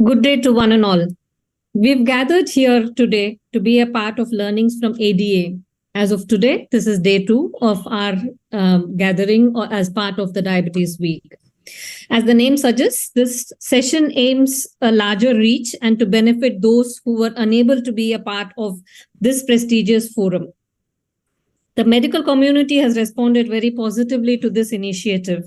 Good day to one and all. We've gathered here today to be a part of learnings from ADA. As of today, this is day 2 of our gathering or as part of the Diabetes Week. As the name suggests, this session aims a larger reach and to benefit those who were unable to be a part of this prestigious forum. The medical community has responded very positively to this initiative.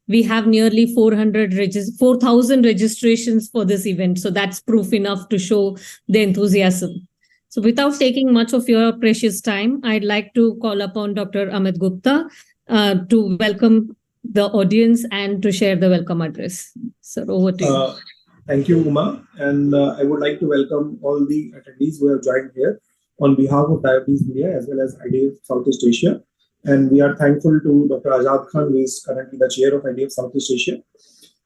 We have nearly 4,000 registrations for this event. So that's proof enough to show the enthusiasm. So without taking much of your precious time, I'd like to call upon Dr. Amit Gupta to welcome the audience and to share the welcome address. Sir, over to you. Thank you, Uma. And I would like to welcome all the attendees who have joined here on behalf of Diabetes India as well as IDF Southeast Asia. And we are thankful to Dr. Azad Khan, who is currently the chair of IDF Southeast Asia,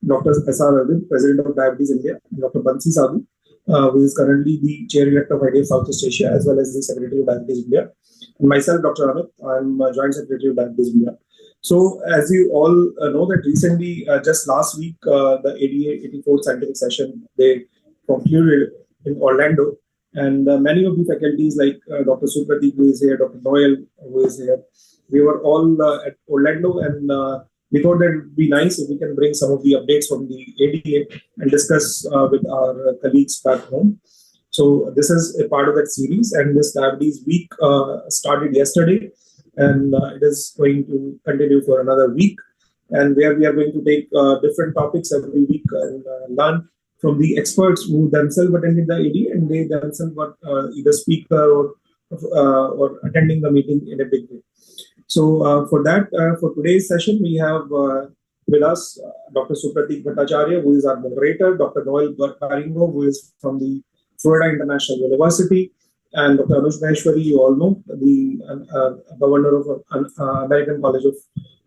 Dr. S.R. Arvind, president of Diabetes India, and Dr. Bansi Sadhu, who is currently the chair-elect of IDF Southeast Asia, as well as the secretary of Diabetes India. And myself, Dr. Amit, I'm joint secretary of Diabetes India. So, as you all know that recently, just last week, the ADA 84th scientific session, they concluded in Orlando. And many of the faculties like Dr. Supratik, who is here, Dr. Noel, who is here, we were all at Orlando, and we thought that it would be nice if we can bring some of the updates from the ADA and discuss with our colleagues back home. So this is a part of that series, and this Diabetes Week started yesterday, and it is going to continue for another week, and where we are going to take different topics every week and learn from the experts who themselves attended the ADA, and they themselves were either speaker or attending the meeting in a big way. So for that, for today's session, we have with us Dr. Supratik Bhattacharya, who is our moderator, Dr. Noel Baringo, who is from the Florida International University, and Dr. Anuj Maheshwari, you all know, the governor of American College of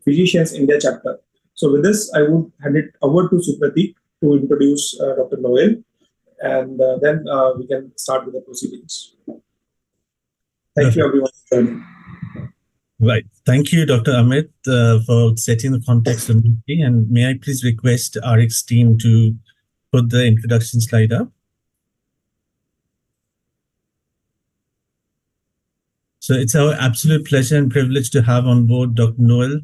Physicians India chapter. So with this, I would hand it over to Supratik to introduce Dr. Noel, and then we can start with the proceedings. Thank you, everyone, for joining. Right. Thank you, Dr. Amit, for setting the context of the meeting. And may I please request RX team to put the introduction slide up? So it's our absolute pleasure and privilege to have on board Dr. Noel.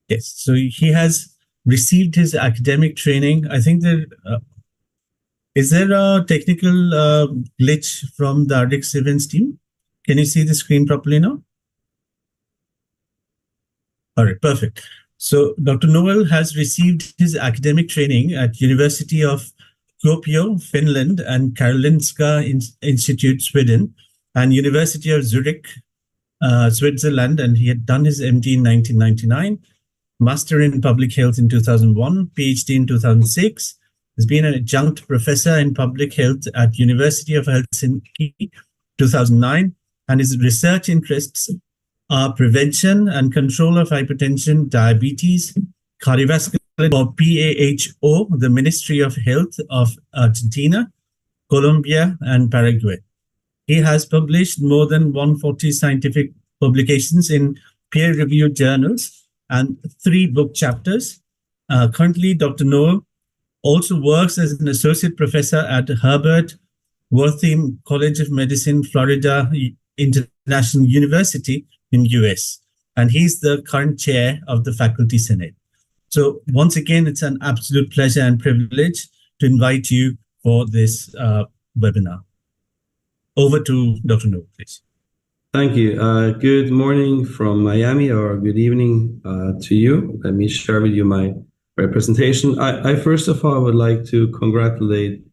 Yes, so he has received his academic training. I think that is there a technical glitch from the RX events team? Can you see the screen properly now? All right, perfect. So Dr. Noel has received his academic training at University of Kuopio, Finland, and Karolinska Institute, Sweden, and University of Zurich, Switzerland, and he had done his MD in 1999, Master in Public Health in 2001, PhD in 2006. He's been an adjunct professor in public health at University of Helsinki 2009, and his research interests are prevention and control of hypertension, diabetes, cardiovascular, or PAHO, the Ministry of Health of Argentina, Colombia, and Paraguay. He has published more than 140 scientific publications in peer-reviewed journals and 3 book chapters. Currently, Dr. Noel also works as an associate professor at Herbert Wertheim College of Medicine, Florida International University in US. And he's the current chair of the Faculty Senate. So once again, it's an absolute pleasure and privilege to invite you for this webinar. Over to Dr. Noel, please. Thank you. Good morning from Miami, or good evening to you. Let me share with you my representation. I first of all would like to congratulate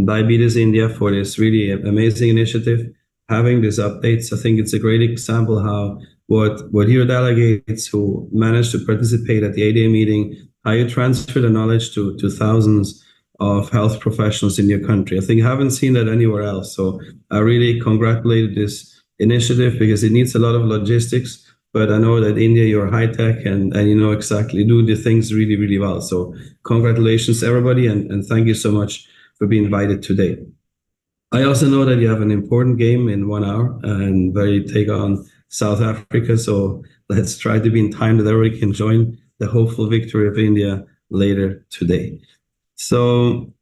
Diabetes India for this really amazing initiative, having these updates. I think it's a great example how what your delegates who managed to participate at the ADA meeting, how you transfer the knowledge to thousands of health professionals in your country. I think I haven't seen that anywhere else. So I really congratulate this initiative because it needs a lot of logistics. But I know that India, you're high tech and you know exactly, do the things really, really well. So congratulations, everybody, and thank you so much for being invited today. I also know that you have an important game in 1 hour and where you take on South Africa. So let's try to be in time that everybody can join the hopeful victory of India later today. So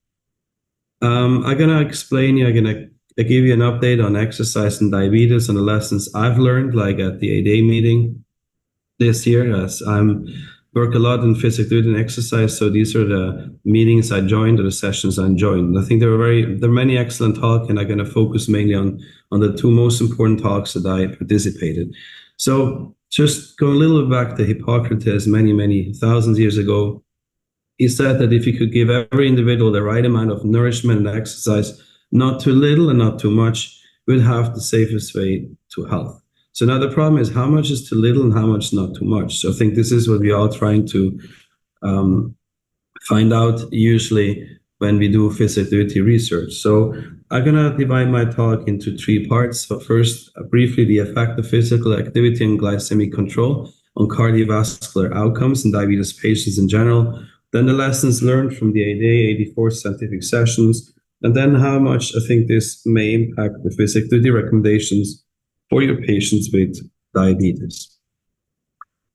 I'm gonna explain you, I give you an update on exercise and diabetes and the lessons I've learned, like at the ADA meeting this year, as I'm work a lot in physical activity and exercise. So these are the meetings I joined or the sessions I joined. I think there are many excellent talks, and I'm going to focus mainly on the two most important talks that I participated. So just go a little bit back to Hippocrates, many thousands of years ago. He said that if you could give every individual the right amount of nourishment and exercise, not too little and not too much, we'd have the safest way to health. So now the problem is how much is too little and how much not too much. So I think this is what we are trying to find out usually when we do physical activity research. So I'm going to divide my talk into three parts. So first, briefly, the effect of physical activity and glycemic control on cardiovascular outcomes in diabetes patients in general. Then the lessons learned from the ADA 84 scientific sessions, and then how much I think this may impact the physical activity recommendations for your patients with diabetes.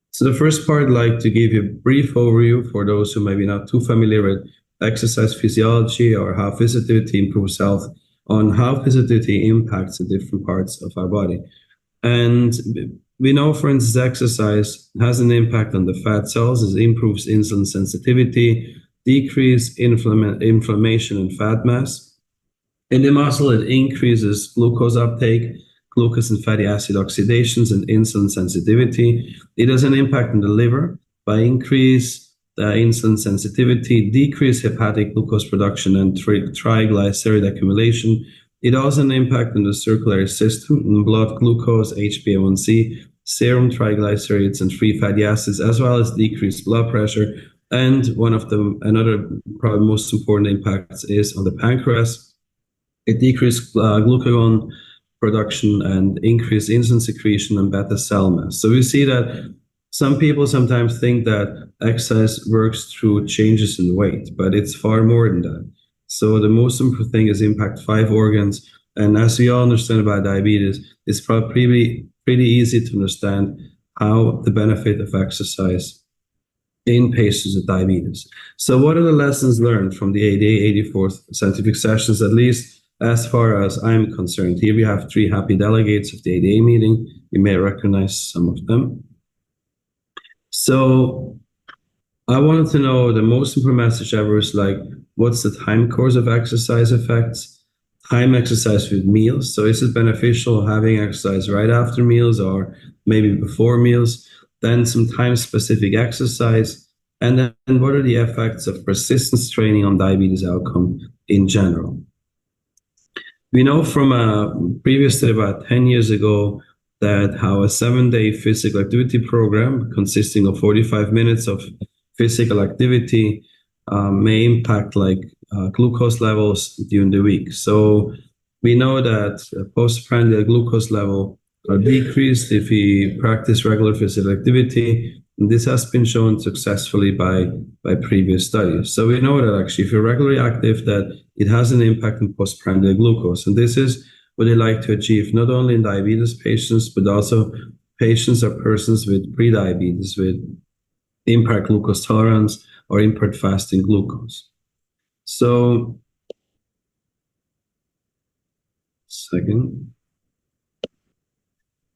So the first part, I'd like to give you a brief overview for those who may be not too familiar with exercise physiology or how physical activity improves health, on how physical activity impacts the different parts of our body. And we know, for instance, exercise has an impact on the fat cells. It improves insulin sensitivity, decrease inflammation and fat mass. In the muscle, it increases glucose uptake, glucose and fatty acid oxidations, and insulin sensitivity. It has an impact on the liver by increase the insulin sensitivity, decrease hepatic glucose production, and triglyceride accumulation. It also has an impact on the circulatory system, in blood glucose, HbA1c, serum triglycerides, and free fatty acids, as well as decreased blood pressure. And another probably most important impacts is on the pancreas. It decreased glucagon production and increase insulin secretion and beta cell mass. So we see that some people sometimes think that exercise works through changes in weight, but it's far more than that. So the most important thing is impact 5 organs. And as we all understand about diabetes, it's probably pretty easy to understand how the benefit of exercise in patients with diabetes. So what are the lessons learned from the ADA 84th scientific sessions, at least as far as I'm concerned? Here we have 3 happy delegates of the ADA meeting. You may recognize some of them. So I wanted to know, the most important message ever is like, what's the time course of exercise effects? Time exercise with meals. So is it beneficial having exercise right after meals or maybe before meals? Then some time-specific exercise. And then what are the effects of persistence training on diabetes outcome in general? We know from a previous study about 10 years ago that how a 7-day physical activity program consisting of 45 minutes of physical activity may impact glucose levels during the week. So we know that postprandial glucose level are decreased if we practice regular physical activity. And this has been shown successfully by previous studies. So we know that actually if you're regularly active, that it has an impact on postprandial glucose. And this is what they like to achieve, not only in diabetes patients, but also patients or persons with prediabetes, with impaired glucose tolerance or impaired fasting glucose. So,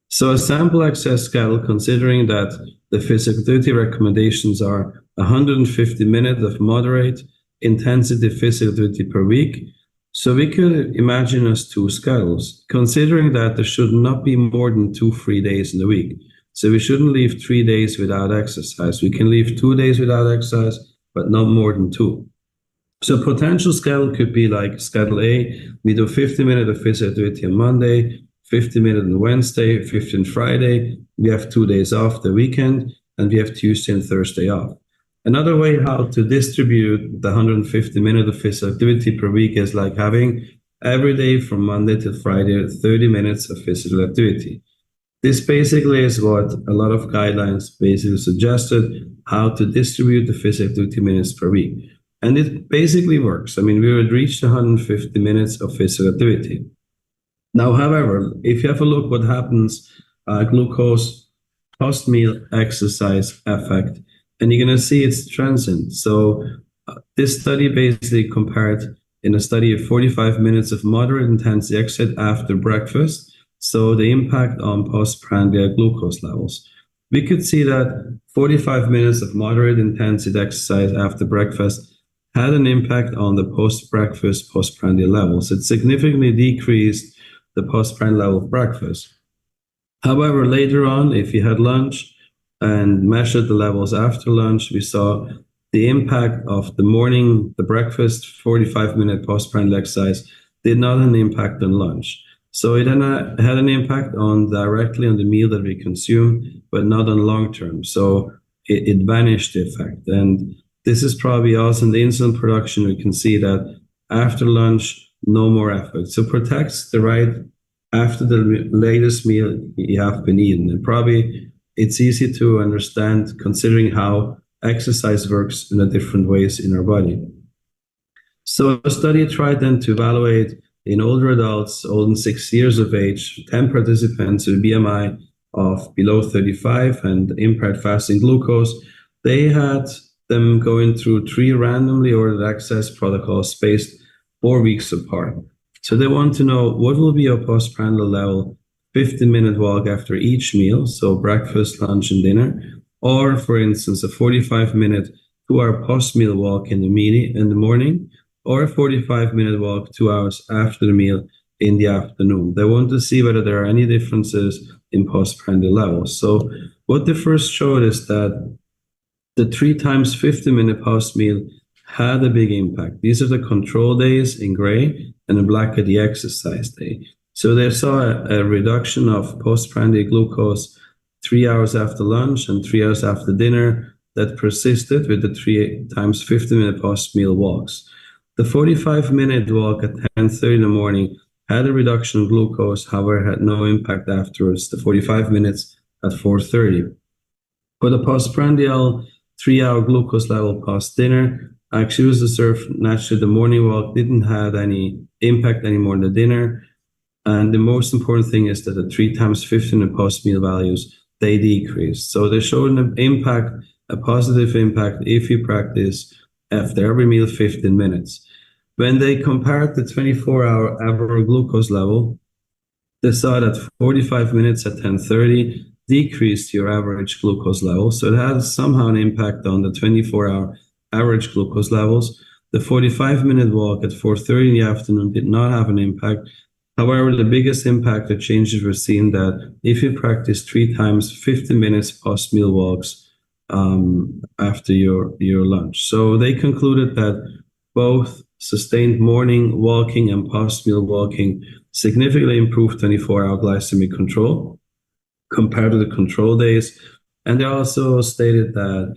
So a sample access schedule, considering that the physical activity recommendations are 150 minutes of moderate intensity physical activity per week. So we could imagine as 2 schedules, considering that there should not be more than 2 free days in the week. So we shouldn't leave 3 days without exercise. We can leave 2 days without exercise, but not more than 2. So potential schedule could be like schedule A, we do 50 minutes of physical activity on Monday, 50 minutes on Wednesday, 50 on Friday. We have 2 days off the weekend, and we have Tuesday and Thursday off. Another way how to distribute the 150 minutes of physical activity per week is like having every day from Monday to Friday, 30 minutes of physical activity. This basically is what a lot of guidelines basically suggested, how to distribute the physical activity minutes per week. And it basically works. I mean, we would reach the 150 minutes of physical activity. Now, however, if you have a look what happens, glucose post-meal exercise effect, and you're going to see it's transient. So this study basically compared in a study of 45 minutes of moderate intensity exercise after breakfast, so the impact on postprandial glucose levels. We could see that 45 minutes of moderate intensity exercise after breakfast had an impact on the post-breakfast postprandial levels. It significantly decreased the postprandial level of breakfast. However, later on, if you had lunch and measured the levels after lunch, we saw the impact of the breakfast 45-minute postprandial exercise did not have an impact on lunch. So it had an impact directly on the meal that we consume, but not on long term. So it vanished the effect. And this is probably also in the insulin production. We can see that after lunch, no more effect. So protects the right after the latest meal you have been eaten. And probably it's easy to understand considering how exercise works in the different ways in our body. So a study tried then to evaluate in older adults, older than 6 years of age, 10 participants with BMI of below 35 and impaired fasting glucose. They had them going through 3 randomly ordered exercise protocols spaced 4 weeks apart. So they want to know what will be your postprandial level 15-minute walk after each meal, so breakfast, lunch, and dinner, or for instance, a 45-minute 2-hour post-meal walk in the morning, or a 45-minute walk 2 hours after the meal in the afternoon. They want to see whether there are any differences in postprandial levels. So what they first showed is that the 3 times 50-minute post-meal had a big impact. These are the control days in gray, and in black are the exercise day. So they saw a reduction of postprandial glucose 3 hours after lunch and 3 hours after dinner that persisted with the 3 times 50-minute post-meal walks. The 45-minute walk at 10:30 in the morning had a reduction in glucose, however, had no impact afterwards, the 45 minutes at 4:30. For the postprandial 3-hour glucose level post-dinner, actually was observed naturally the morning walk didn't have any impact anymore on the dinner. And the most important thing is that the 3 times 50-minute post-meal values, they decreased. So they showed an impact, a positive impact if you practice after every meal 15 minutes. When they compared the 24-hour average glucose level, they saw that 45 minutes at 10:30 decreased your average glucose level. So it had somehow an impact on the 24-hour average glucose levels. The 45-minute walk at 4:30 in the afternoon did not have an impact. However, the biggest impact or changes were seen that if you practice 3 times 15 minutes post-meal walks after your lunch. So they concluded that both sustained morning walking and post-meal walking significantly improved 24-hour glycemic control compared to the control days. And they also stated that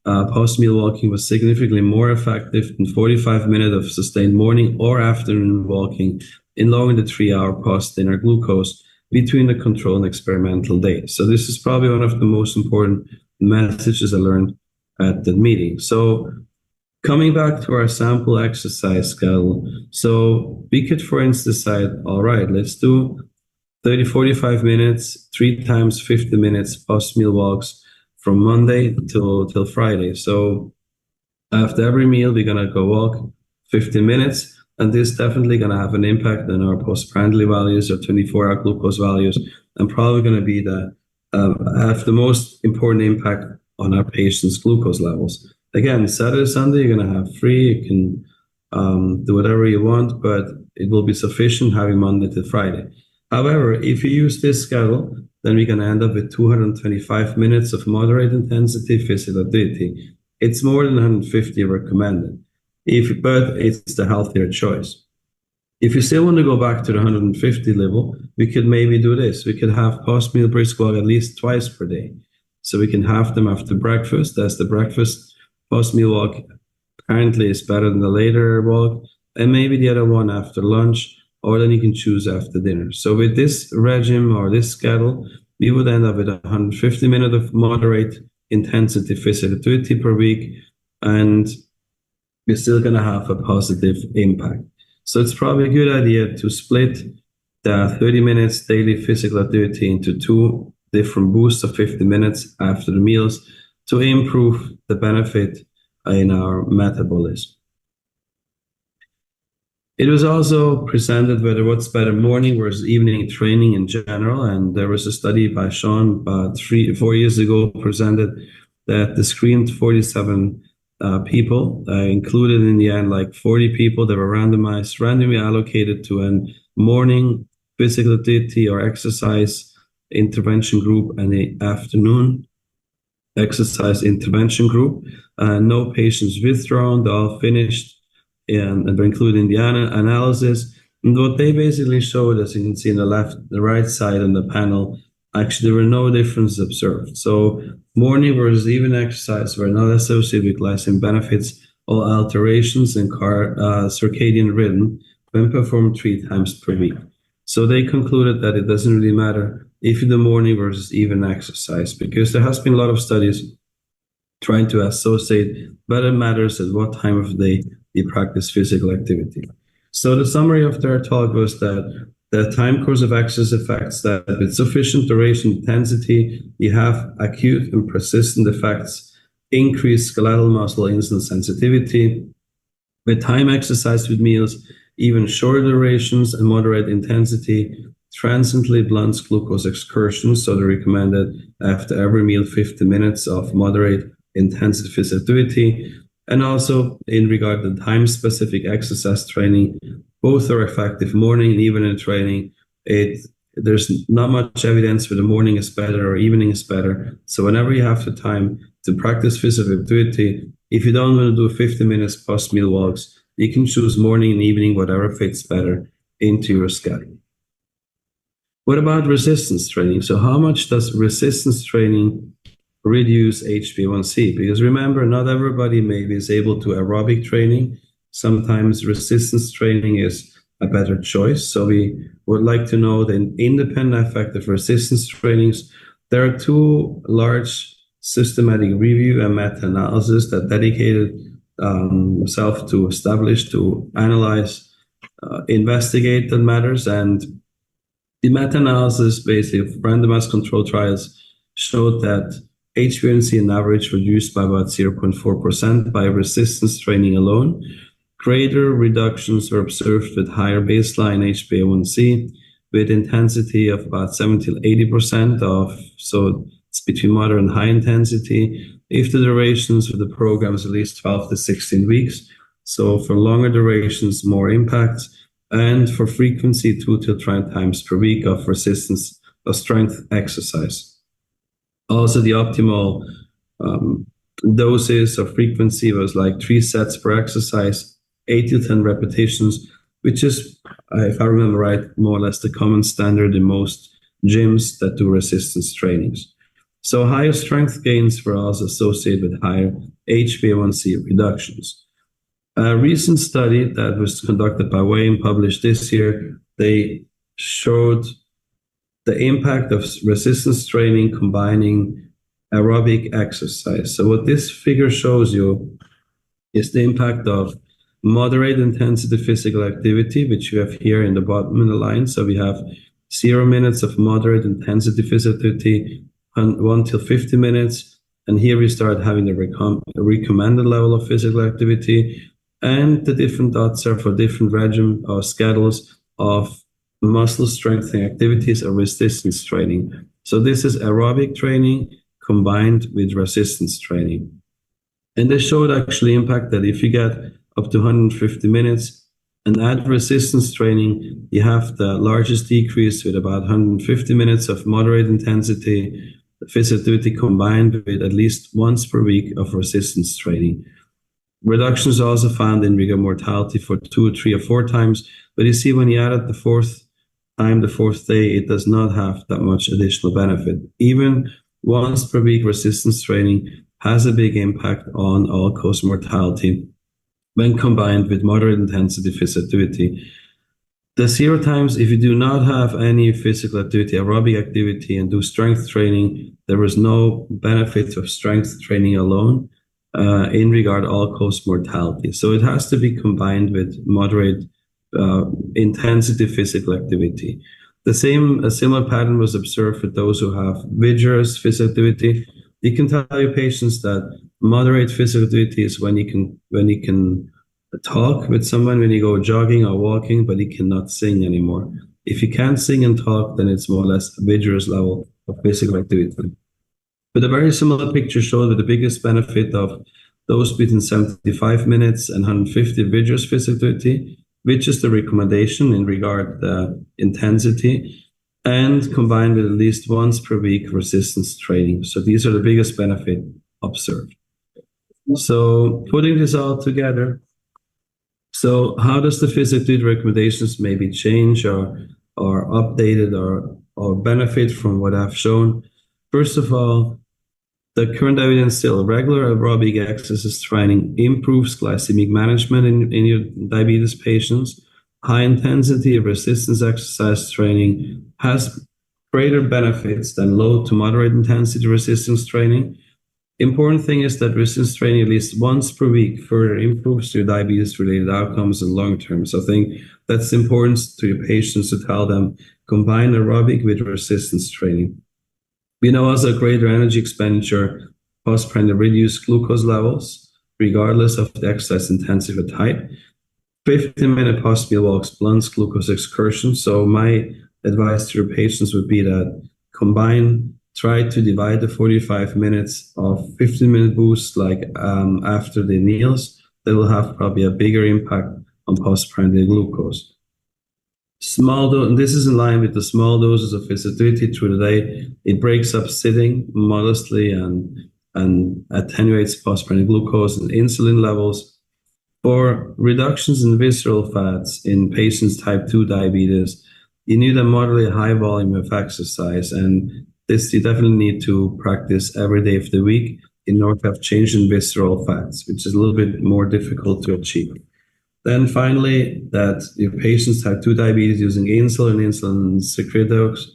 post-meal walking was significantly more effective than 45 minutes of sustained morning or afternoon walking in lowering the 3-hour post-dinner glucose between the control and experimental days. So this is probably one of the most important messages I learned at the meeting. So coming back to our sample exercise schedule, so we could, for instance, decide, all right, let's do 45 minutes, 3 times 50 minutes post-meal walks from Monday till Friday. So after every meal, we're going to go walk 15 minutes, and this is definitely going to have an impact on our postprandial values or 24-hour glucose values, and probably going to be have the most important impact on our patients' glucose levels. Again, Saturday, Sunday, you're going to have free. You can do whatever you want, but it will be sufficient having Monday to Friday. However, if you use this schedule, then we're going to end up with 225 minutes of moderate intensity physical activity. It's more than 150 recommended, but it's the healthier choice. If you still want to go back to the 150 level, we could maybe do this. We could have post-meal brisk walk at least twice per day. So we can have them after breakfast, as the breakfast post-meal walk apparently is better than the later walk, and maybe the other one after lunch, or then you can choose after dinner. So with this regime or this schedule, we would end up with 150 minutes of moderate intensity physical activity per week, and we're still going to have a positive impact. So it's probably a good idea to split the 30 minutes daily physical activity into 2 different boosts of 50 minutes after the meals to improve the benefit in our metabolism. It was also presented whether what's better, morning versus evening training in general. And there was a study by Sean about 4 years ago presented that the screened 47 people, included in the end like 40 people that were randomly allocated to a morning physical activity or exercise intervention group and an afternoon exercise intervention group. No patients withdrawn, they all finished and they're included in the analysis. And what they basically showed, as you can see on the right side on the panel, actually there were no differences observed. So morning versus evening exercise were not associated with glycemic benefits or alterations in circadian rhythm when performed 3 times per week. So they concluded that it doesn't really matter if you do morning versus evening exercise, because there has been a lot of studies trying to associate, but it matters at what time of day you practice physical activity. So the summary of their talk was that the time course of exercise effects that with sufficient duration intensity, you have acute and persistent effects, increased skeletal muscle insulin sensitivity. With time exercise with meals, even shorter durations and moderate intensity transiently blunts glucose excursions. So they recommended after every meal 50 minutes of moderate intensity physical activity. And also in regard to time-specific exercise training, both are effective, morning and evening training. There's not much evidence for the morning is better or evening is better. So whenever you have the time to practice physical activity, if you don't want to do 50 minutes post-meal walks, you can choose morning and evening, whatever fits better into your schedule. What about resistance training? So how much does resistance training reduce HbA1c? Because remember, not everybody maybe is able to aerobic training. Sometimes resistance training is a better choice. So we would like to know the independent effect of resistance trainings. There are 2 large systematic review and meta-analysis that dedicated themselves to establish, to analyze, investigate the matters. And the meta-analysis basically of randomized control trials showed that HbA1c on average reduced by about 0.4% by resistance training alone. Greater reductions were observed with higher baseline HbA1c with intensity of about 70 to 80% of, so it's between moderate and high intensity, if the durations of the program is at least 12 to 16 weeks. So for longer durations, more impact, and for frequency 2 to 3 times per week of resistance or strength exercise. Also, the optimal doses or frequency was like 3 sets per exercise, 8 to 10 repetitions, which is, if I remember right, more or less the common standard in most gyms that do resistance trainings. So higher strength gains were also associated with higher HbA1c reductions. A recent study that was conducted by Wayne, published this year, they showed the impact of resistance training combining aerobic exercise. So what this figure shows you is the impact of moderate intensity physical activity, which you have here in the bottom of the line. So we have 0 minutes of moderate intensity physical activity, 1 till 50 minutes. And here we start having the recommended level of physical activity. And the different dots are for different regimen or schedules of muscle strengthening activities or resistance training. So this is aerobic training combined with resistance training. And they showed actually impact that if you get up to 150 minutes and add resistance training, you have the largest decrease with about 150 minutes of moderate intensity physical activity combined with at least once per week of resistance training. Reductions also found in rigor mortality for 2, 3, or 4 times. But you see, when you add it the 4th time, the 4th day, it does not have that much additional benefit. Even once per week resistance training has a big impact on all-cause mortality when combined with moderate intensity physical activity. The 0 times, if you do not have any physical activity, aerobic activity, and do strength training, there is no benefit of strength training alone in regard to all-cause mortality. So it has to be combined with moderate intensity physical activity. A similar pattern was observed with those who have vigorous physical activity. You can tell your patients that moderate physical activity is when you can talk with someone, when you go jogging or walking, but you cannot sing anymore. If you can't sing and talk, then it's more or less a vigorous level of physical activity. But a very similar picture showed that the biggest benefit of those between 75 minutes and 150 vigorous physical activity, which is the recommendation in regard to intensity, and combined with at least once per week resistance training. So these are the biggest benefit observed. So putting this all together, so how does the physical activity recommendations maybe change or updated or benefit from what I've shown? First of all, the current evidence still regular aerobic exercise training improves glycemic management in your diabetes patients. High intensity resistance exercise training has greater benefits than low to moderate intensity resistance training. Important thing is that resistance training at least once per week further improves your diabetes related outcomes in long term. So I think that's important to your patients to tell them combine aerobic with resistance training. We know also greater energy expenditure post-prandial reduced glucose levels, regardless of the exercise intensity type. 15-minute post-meal walks blunts glucose excursion. So my advice to your patients would be that try to divide the 45 minutes of 15-minute boost like after the meals. That will have probably a bigger impact on postprandial glucose. Small dose, and this is in line with the small doses of physiotherapy through the day. It breaks up sitting modestly and attenuates postprandial glucose and insulin levels. For reductions in visceral fats in patients type 2 diabetes, you need a moderately high volume of exercise, and this you definitely need to practice every day of the week in order to have change in visceral fats, which is a little bit more difficult to achieve. Then finally, that if patients type 2 diabetes using insulin secretagogues,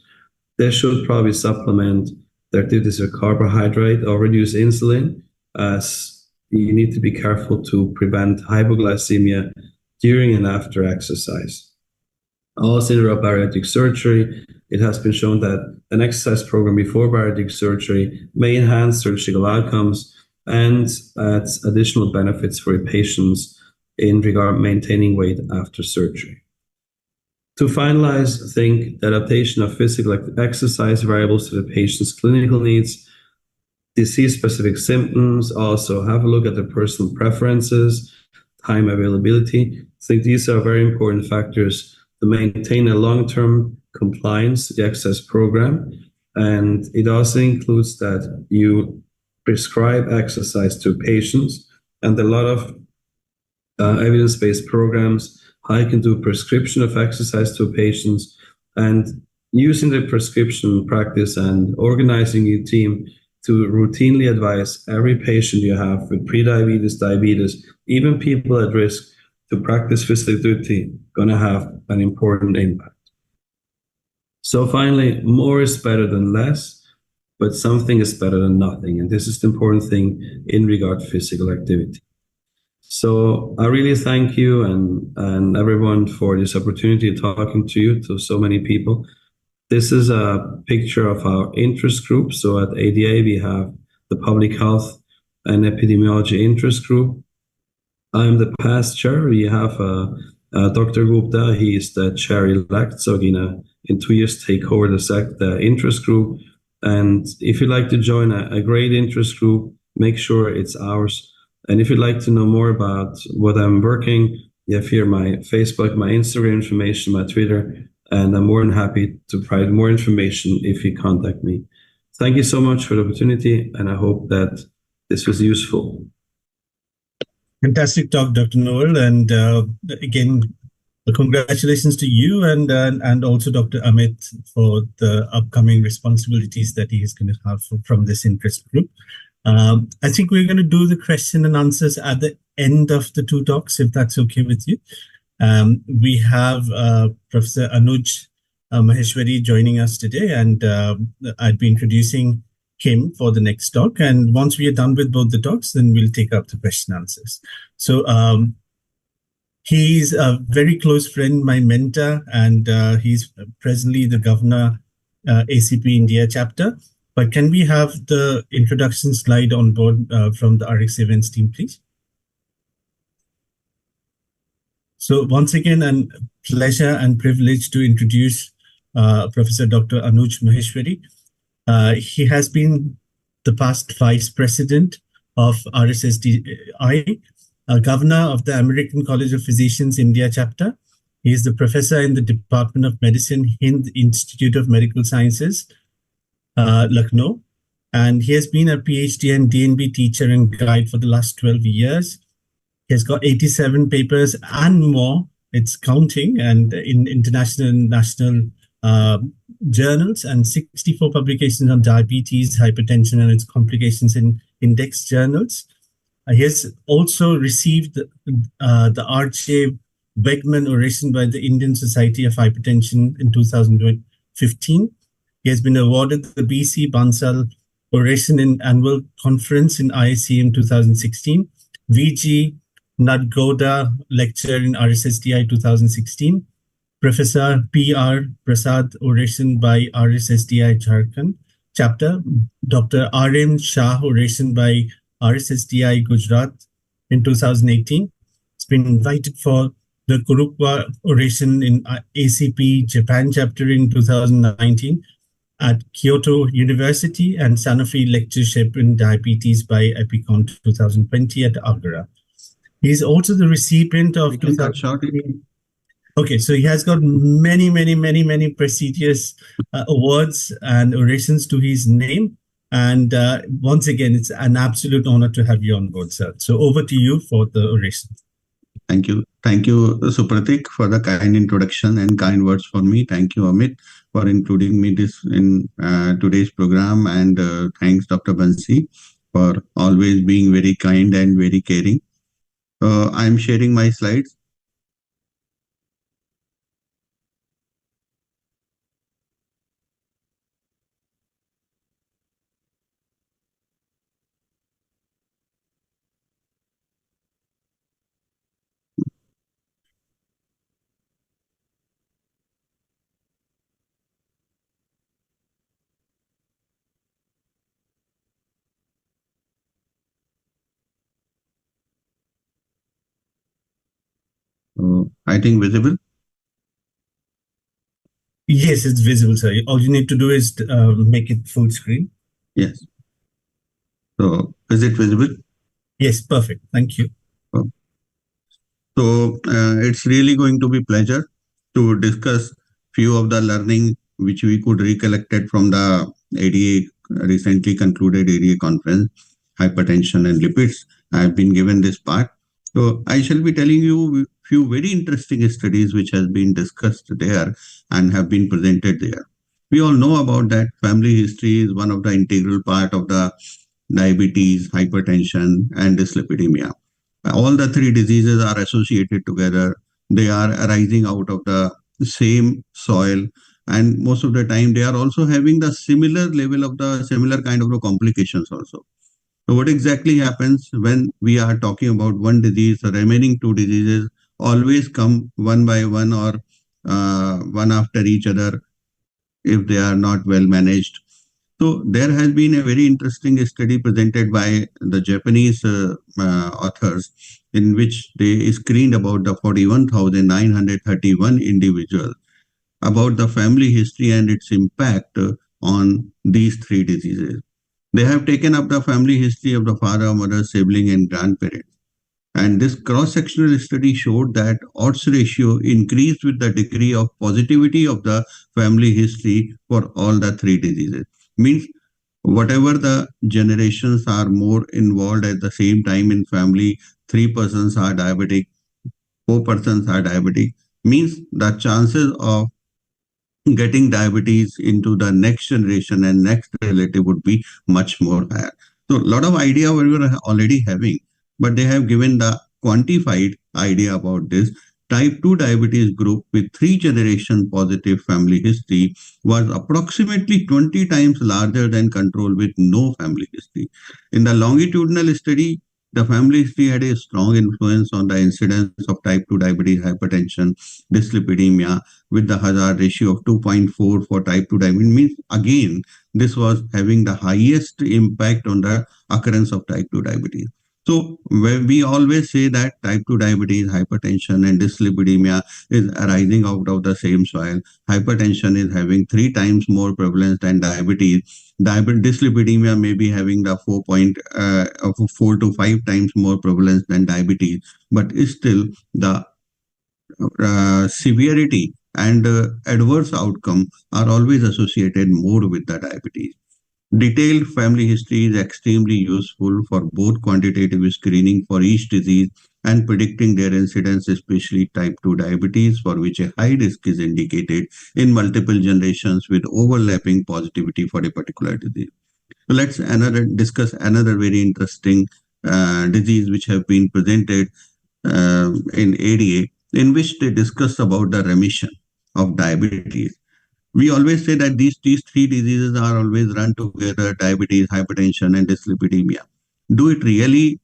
they should probably supplement their activities with carbohydrate or reduce insulin, as you need to be careful to prevent hypoglycemia during and after exercise. Also, in bariatric surgery, it has been shown that an exercise program before bariatric surgery may enhance surgical outcomes and adds additional benefits for patients in regard maintaining weight after surgery. To finalize, I think the adaptation of physical exercise variables to the patient's clinical needs, disease-specific symptoms, also have a look at the personal preferences, time availability. I think these are very important factors to maintain a long-term compliance to the exercise program. And it also includes that you prescribe exercise to patients, and a lot of evidence-based programs, how you can do prescription of exercise to patients, and using the prescription practice and organizing your team to routinely advise every patient you have with prediabetes, diabetes, even people at risk to practice physical activity, going to have an important impact. So finally, more is better than less, but something is better than nothing. And this is the important thing in regard to physical activity. So I really thank you and everyone for this opportunity of talking to you, to so many people. This is a picture of our interest group. So at ADA, we have the Public Health and Epidemiology Interest Group. I'm the past chair. We have Dr. Gupta. He is the chair-elect. So in 2 years, take over the interest group. And if you'd like to join a great interest group, make sure it's ours. And if you'd like to know more about what I'm working, you have here my Facebook, my Instagram information, my Twitter, and I'm more than happy to provide more information if you contact me. Thank you so much for the opportunity, and I hope that this was useful. Fantastic talk, Dr. Noel, and again, congratulations to you and also Dr. Amit for the upcoming responsibilities that he is going to have from this interest group. I think we're going to do the question and answers at the end of the two talks, if that's okay with you. We have Professor Anuj Maheshwari joining us today, and I'd be introducing him for the next talk. And once we are done with both the talks, then we'll take up the question and answers. So He's a very close friend, my mentor, and he's presently the governor, ACP India chapter. But can we have the introduction slide on board from the RX events team, please? So once again, a pleasure and privilege to introduce Professor Dr. Anuj Maheshwari. He has been the past vice president of RSSDI, governor of the American College of Physicians India chapter. He is the professor in the Department of Medicine, Hind Institute of Medical Sciences, Lucknow. And he has been a PhD and DNB teacher and guide for the last 12 years. He has got 87 papers and more. It's counting, and in international and national journals, and 64 publications on diabetes, hypertension, and its complications in index journals. He has also received the R.J. Wegman Oration by the Indian Society of Hypertension in 2015. He has been awarded the B.C. Bansal Oration in Annual Conference in IIC in 2016, V.G. Nadgoda Lecture in RSSDI 2016, Professor P.R. Prasad Oration by RSSDI Jharkhand chapter, Dr. R.M. Shah Oration by RSSDI Gujarat in 2018. It's been invited for the Kurukwa Oration in ACP Japan chapter in 2019 at Kyoto University, and Sanofi Lectureship in Diabetes by Epicon 2020 at Agra. He is also the recipient of... Okay, so he has got many prestigious awards and orations to his name. And once again, it's an absolute honor to have you on board, sir. So over to you for the oration. Thank you. Thank you, Supratik, for the kind introduction and kind words for me. Thank you, Amit, for including me in today's program. And thanks, Dr. Bansi, for always being very kind and very caring. I'm sharing my slides. I think visible. Yes, it's visible, sir. All you need to do is make it full screen. Yes. So is it visible? Yes, perfect. Thank you. So it's really going to be a pleasure to discuss few of the learning which we could recollected from the ADA recently concluded ADA conference, hypertension and lipids. I have been given this part. So I shall be telling you few very interesting studies which has been discussed there and have been presented there. We all know about that family history is one of the integral part of the diabetes, hypertension, and dyslipidemia. All the three diseases are associated together. They are arising out of the same soil, and most of the time they are also having the similar level of the similar kind of complications also. So what exactly happens when we are talking about one disease, the remaining two diseases always come one by one or one after each other if they are not well managed. So there has been a very interesting study presented by the Japanese authors in which they screened about the 41,931 individuals about the family history and its impact on these three diseases. They have taken up the family history of the father, mother, sibling, and grandparents. And this cross-sectional study showed that odds ratio increased with the degree of positivity of the family history for all the three diseases. Means whatever the generations are more involved at the same time in family, 3 persons are diabetic, 4 persons are diabetic, means the chances of getting diabetes into the next generation and next relative would be much more higher. So a lot of idea we were already having, but they have given the quantified idea about this. Type 2 diabetes group with 3-generation positive family history was approximately 20 times larger than control with no family history. In the longitudinal study, The family history had a strong influence on the incidence of type 2 diabetes, hypertension, dyslipidemia, with the hazard ratio of 2.4 for type 2 diabetes. Means again, this was having the highest impact on the occurrence of type 2 diabetes. So when we always say that type 2 diabetes, hypertension, and dyslipidemia is arising out of the same soil. Hypertension is having 3 times more prevalence than diabetes. Dyslipidemia may be having the 4 to 5 times more prevalence than diabetes, but still the severity and adverse outcome are always associated more with the diabetes. Detailed family history is extremely useful for both quantitative screening for each disease and predicting their incidence, especially type 2 diabetes, for which a high risk is indicated in multiple generations with overlapping positivity for a particular disease. So let's discuss another very interesting disease which have been presented in ADA, in which they discuss about the remission of diabetes. We always say that these 3 diseases are always run together: diabetes, hypertension, and dyslipidemia. Do it really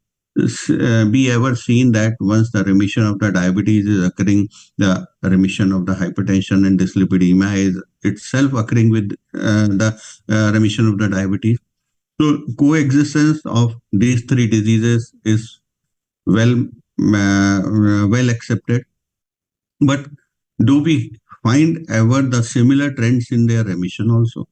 be ever seen that once the remission of the diabetes is occurring, the remission of the hypertension and dyslipidemia is itself occurring with the remission of the diabetes? So coexistence of these 3 diseases is well accepted, but do we find ever the similar trends in their remission also?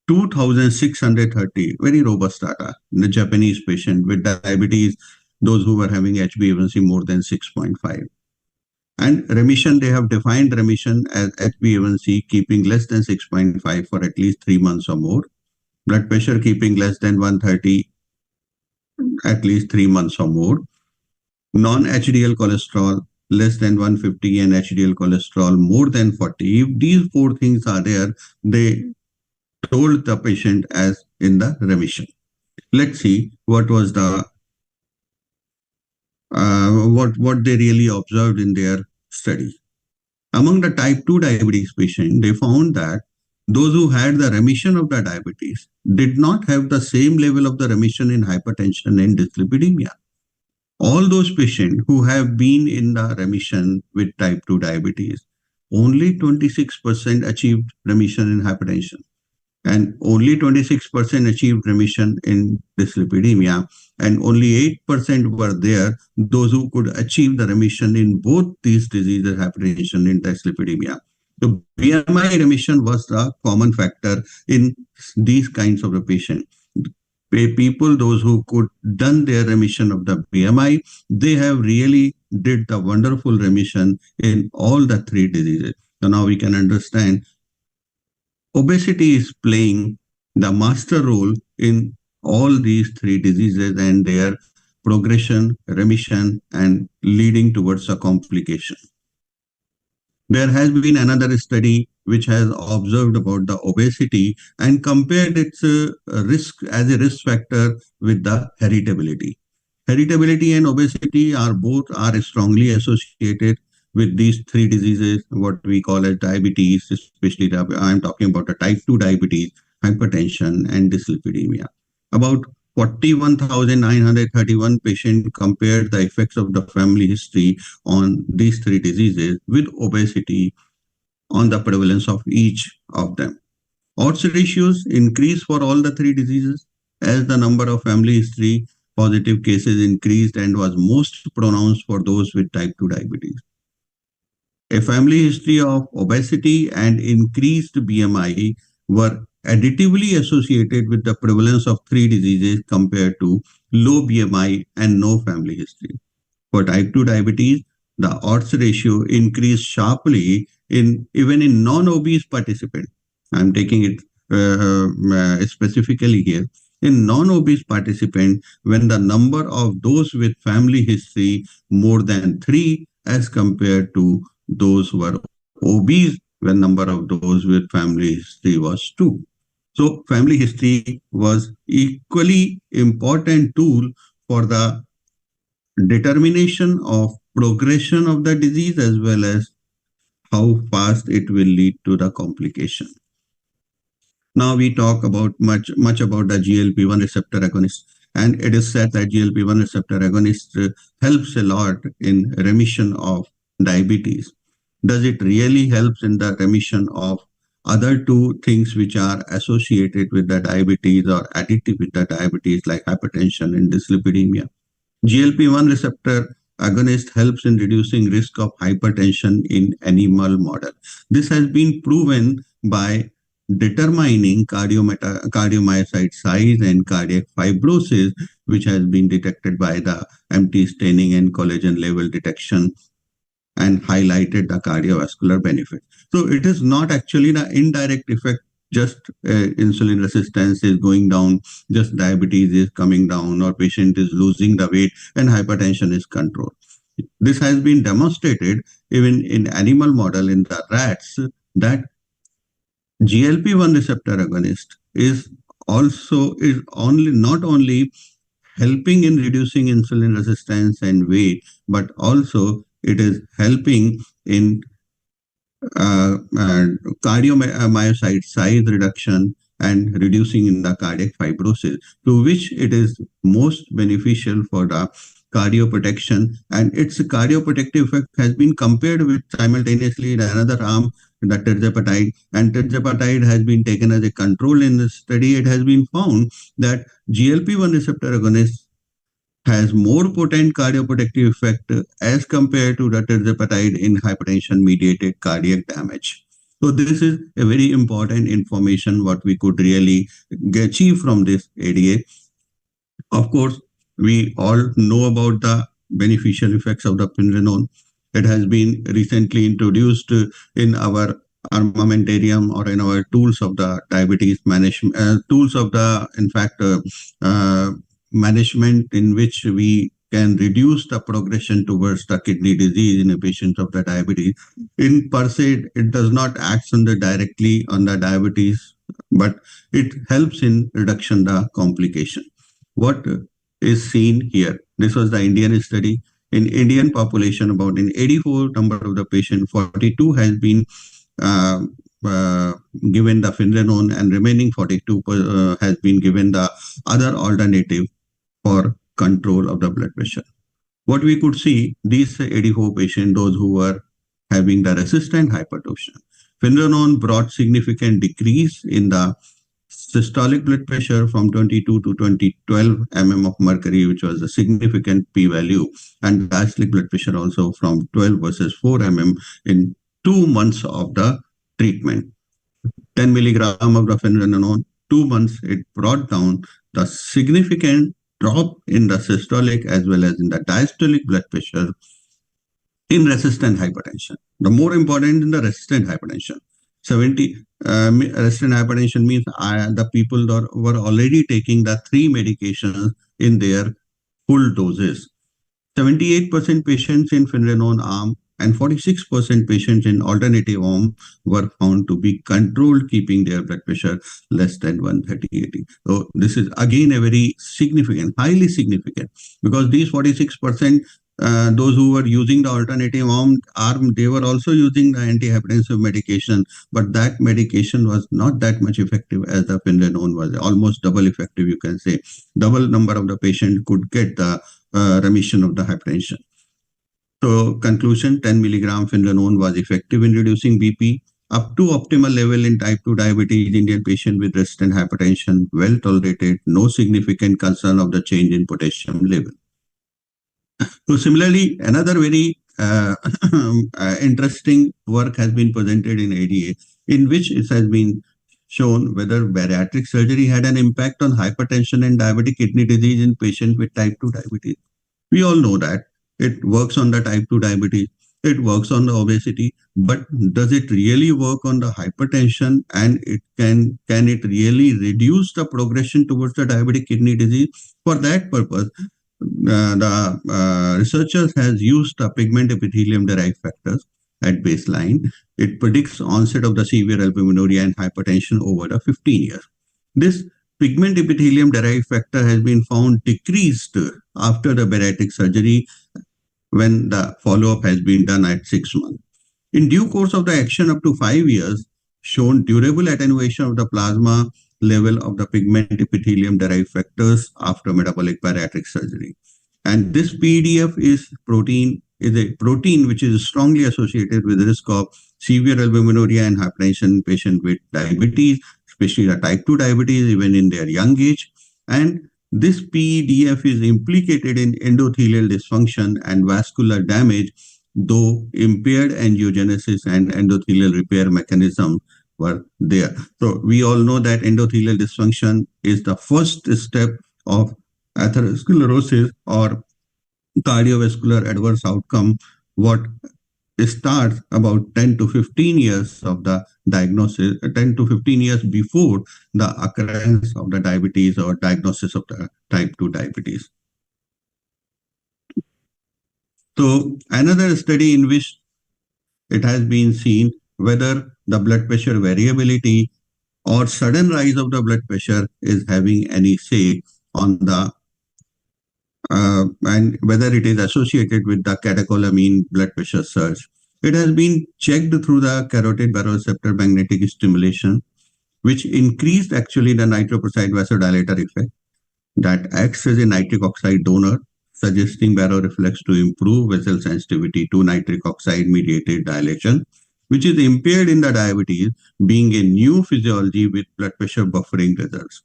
2,630 very robust data in the Japanese patient with diabetes, those who were having HbA1c more than 6.5. And remission, they have defined remission as HbA1c keeping less than 6.5 for at least 3 months or more, blood pressure keeping less than 130 at least 3 months or more, non-HDL cholesterol less than 150, and HDL cholesterol more than 40. If these 4 things are there, they told the patient as in the remission. Let's see what was the what they really observed in their study. Among the type 2 diabetes patients, they found that those who had the remission of the diabetes did not have the same level of the remission in hypertension and dyslipidemia. All those patients who have been in the remission with type 2 diabetes, only 26% achieved remission in hypertension, and only 26% achieved remission in dyslipidemia, and only 8% were there, those who could achieve the remission in both these diseases, hypertension and dyslipidemia. So BMI remission was the common factor in these kinds of the patient. People, those who could done their remission of the BMI, they have really did the wonderful remission in all the 3 diseases. So now we can understand obesity is playing the master role in all these 3 diseases and their progression, remission, and leading towards a complication. There has been another study which has observed about the obesity and compared its risk as a risk factor with the heritability. Heritability and obesity are strongly associated with these 3 diseases, what we call as diabetes, especially I'm talking about the type 2 diabetes, hypertension, and dyslipidemia. About 41,931 patients compared the effects of the family history on these 3 diseases with obesity on the prevalence of each of them. Odds ratios increased for all the 3 diseases as the number of family history positive cases increased and was most pronounced for those with type 2 diabetes. A family history of obesity and increased BMI were additively associated with the prevalence of 3 diseases compared to low BMI and no family history. For type 2 diabetes, the odds ratio increased sharply even in non-obese participants. I'm taking it specifically here. In non-obese participants, when the number of those with family history more than 3 as compared to those who were obese, when number of those with family history was 2. So family history was equally important tool for the determination of progression of the disease as well as how fast it will lead to the complication. Now we talk about much about the GLP-1 receptor agonist. And it is said that GLP-1 receptor agonist helps a lot in remission of diabetes. Does it really help in the remission of other two things which are associated with the diabetes or additive with the diabetes, like hypertension and dyslipidemia? GLP-1 receptor agonist helps in reducing risk of hypertension in animal model. This has been proven by determining cardiomyocyte size and cardiac fibrosis, which has been detected by the MT staining and collagen level detection, and highlighted the cardiovascular benefit. So it is not actually the indirect effect, just insulin resistance is going down, just diabetes is coming down, or patient is losing the weight and hypertension is controlled. This has been demonstrated even in animal model in the rats that GLP-1 receptor agonist is not only helping in reducing insulin resistance and weight, but also it is helping in cardiomyocyte size reduction and reducing in the cardiac fibrosis, to which it is most beneficial for the cardioprotection. And its cardioprotective effect has been compared with simultaneously in another arm, the tirzepatide, and tirzepatide has been taken as a control in the study. It has been found that GLP-1 receptor agonist has more potent cardioprotective effect as compared to the tirzepatide in hypertension-mediated cardiac damage. So this is a very important information what we could really achieve from this ADA. Of course, we all know about the beneficial effects of the finerenone. It has been recently introduced in our armamentarium or in our tools of the diabetes management, management, in which we can reduce the progression towards the kidney disease in a patient of the diabetes. In per se, it does not act directly on the diabetes, but it helps in reduction the complication. What is seen here? This was the Indian study. In Indian population, about in 84 number of the patient, 42 has been given the finerenone, and remaining 42 has been given the other alternative for control of the blood pressure. What we could see, these 84 patients, those who were having the resistant hypertension, finerenone brought significant decrease in the systolic blood pressure from 22 to 12 mm of mercury, which was a significant p-value, and diastolic blood pressure also from 12 versus 4 mm in 2 months of the treatment. 10 milligram of the finerenone, 2 months, it brought down the significant drop in the systolic as well as in the diastolic blood pressure in resistant hypertension. The more important in the resistant hypertension. Resistant hypertension means the people were already taking the 3 medications in their full doses. 78% patients in finerenone arm and 46% patients in alternative arm were found to be controlled, keeping their blood pressure less than 130/80. So this is again a very significant, highly significant, because these 46%, those who were using the alternative arm, they were also using the antihypertensive medication, but that medication was not that much effective as the finerenone was, almost double effective, you can say. Double number of the patient could get the remission of the hypertension. So conclusion, 10 milligram finerenone was effective in reducing BP up to optimal level in type 2 diabetes Indian patient with resistant hypertension, well tolerated, no significant concern of the change in potassium level. So similarly, another very interesting work has been presented in ADA, in which it has been shown whether bariatric surgery had an impact on hypertension and diabetic kidney disease in patients with type 2 diabetes. We all know that it works on the type 2 diabetes, it works on the obesity, but does it really work on the hypertension, and can it really reduce the progression towards the diabetic kidney disease? For that purpose, the researchers has used the pigment epithelium derived factors at baseline. It predicts onset of the severe albuminuria and hypertension over the 15 years. This pigment epithelium derived factor has been found decreased after the bariatric surgery when the follow-up has been done at 6 months. In due course of the action up to 5 years, shown durable attenuation of the plasma level of the pigment epithelium-derived factors after metabolic bariatric surgery. And this PEDF is a protein which is strongly associated with the risk of severe albuminuria and hypertension in patients with diabetes, especially the type 2 diabetes, even in their young age. And this PEDF is implicated in endothelial dysfunction and vascular damage, though impaired angiogenesis and endothelial repair mechanism were there. So we all know that endothelial dysfunction is the first step of atherosclerosis or cardiovascular adverse outcome, what starts about 10 to 15 years of the diagnosis, 10 to 15 years before the occurrence of the diabetes or diagnosis of the type 2 diabetes. So another study in which it has been seen whether the blood pressure variability or sudden rise of the blood pressure is having any say on the and whether it is associated with the catecholamine blood pressure surge. It has been checked through the carotid baroreceptor magnetic stimulation, which increased actually the nitroprusside vasodilator effect that acts as a nitric oxide donor, suggesting baroreflex to improve vessel sensitivity to nitric oxide mediated dilation, which is impaired in the diabetes, being a new physiology with blood pressure buffering results.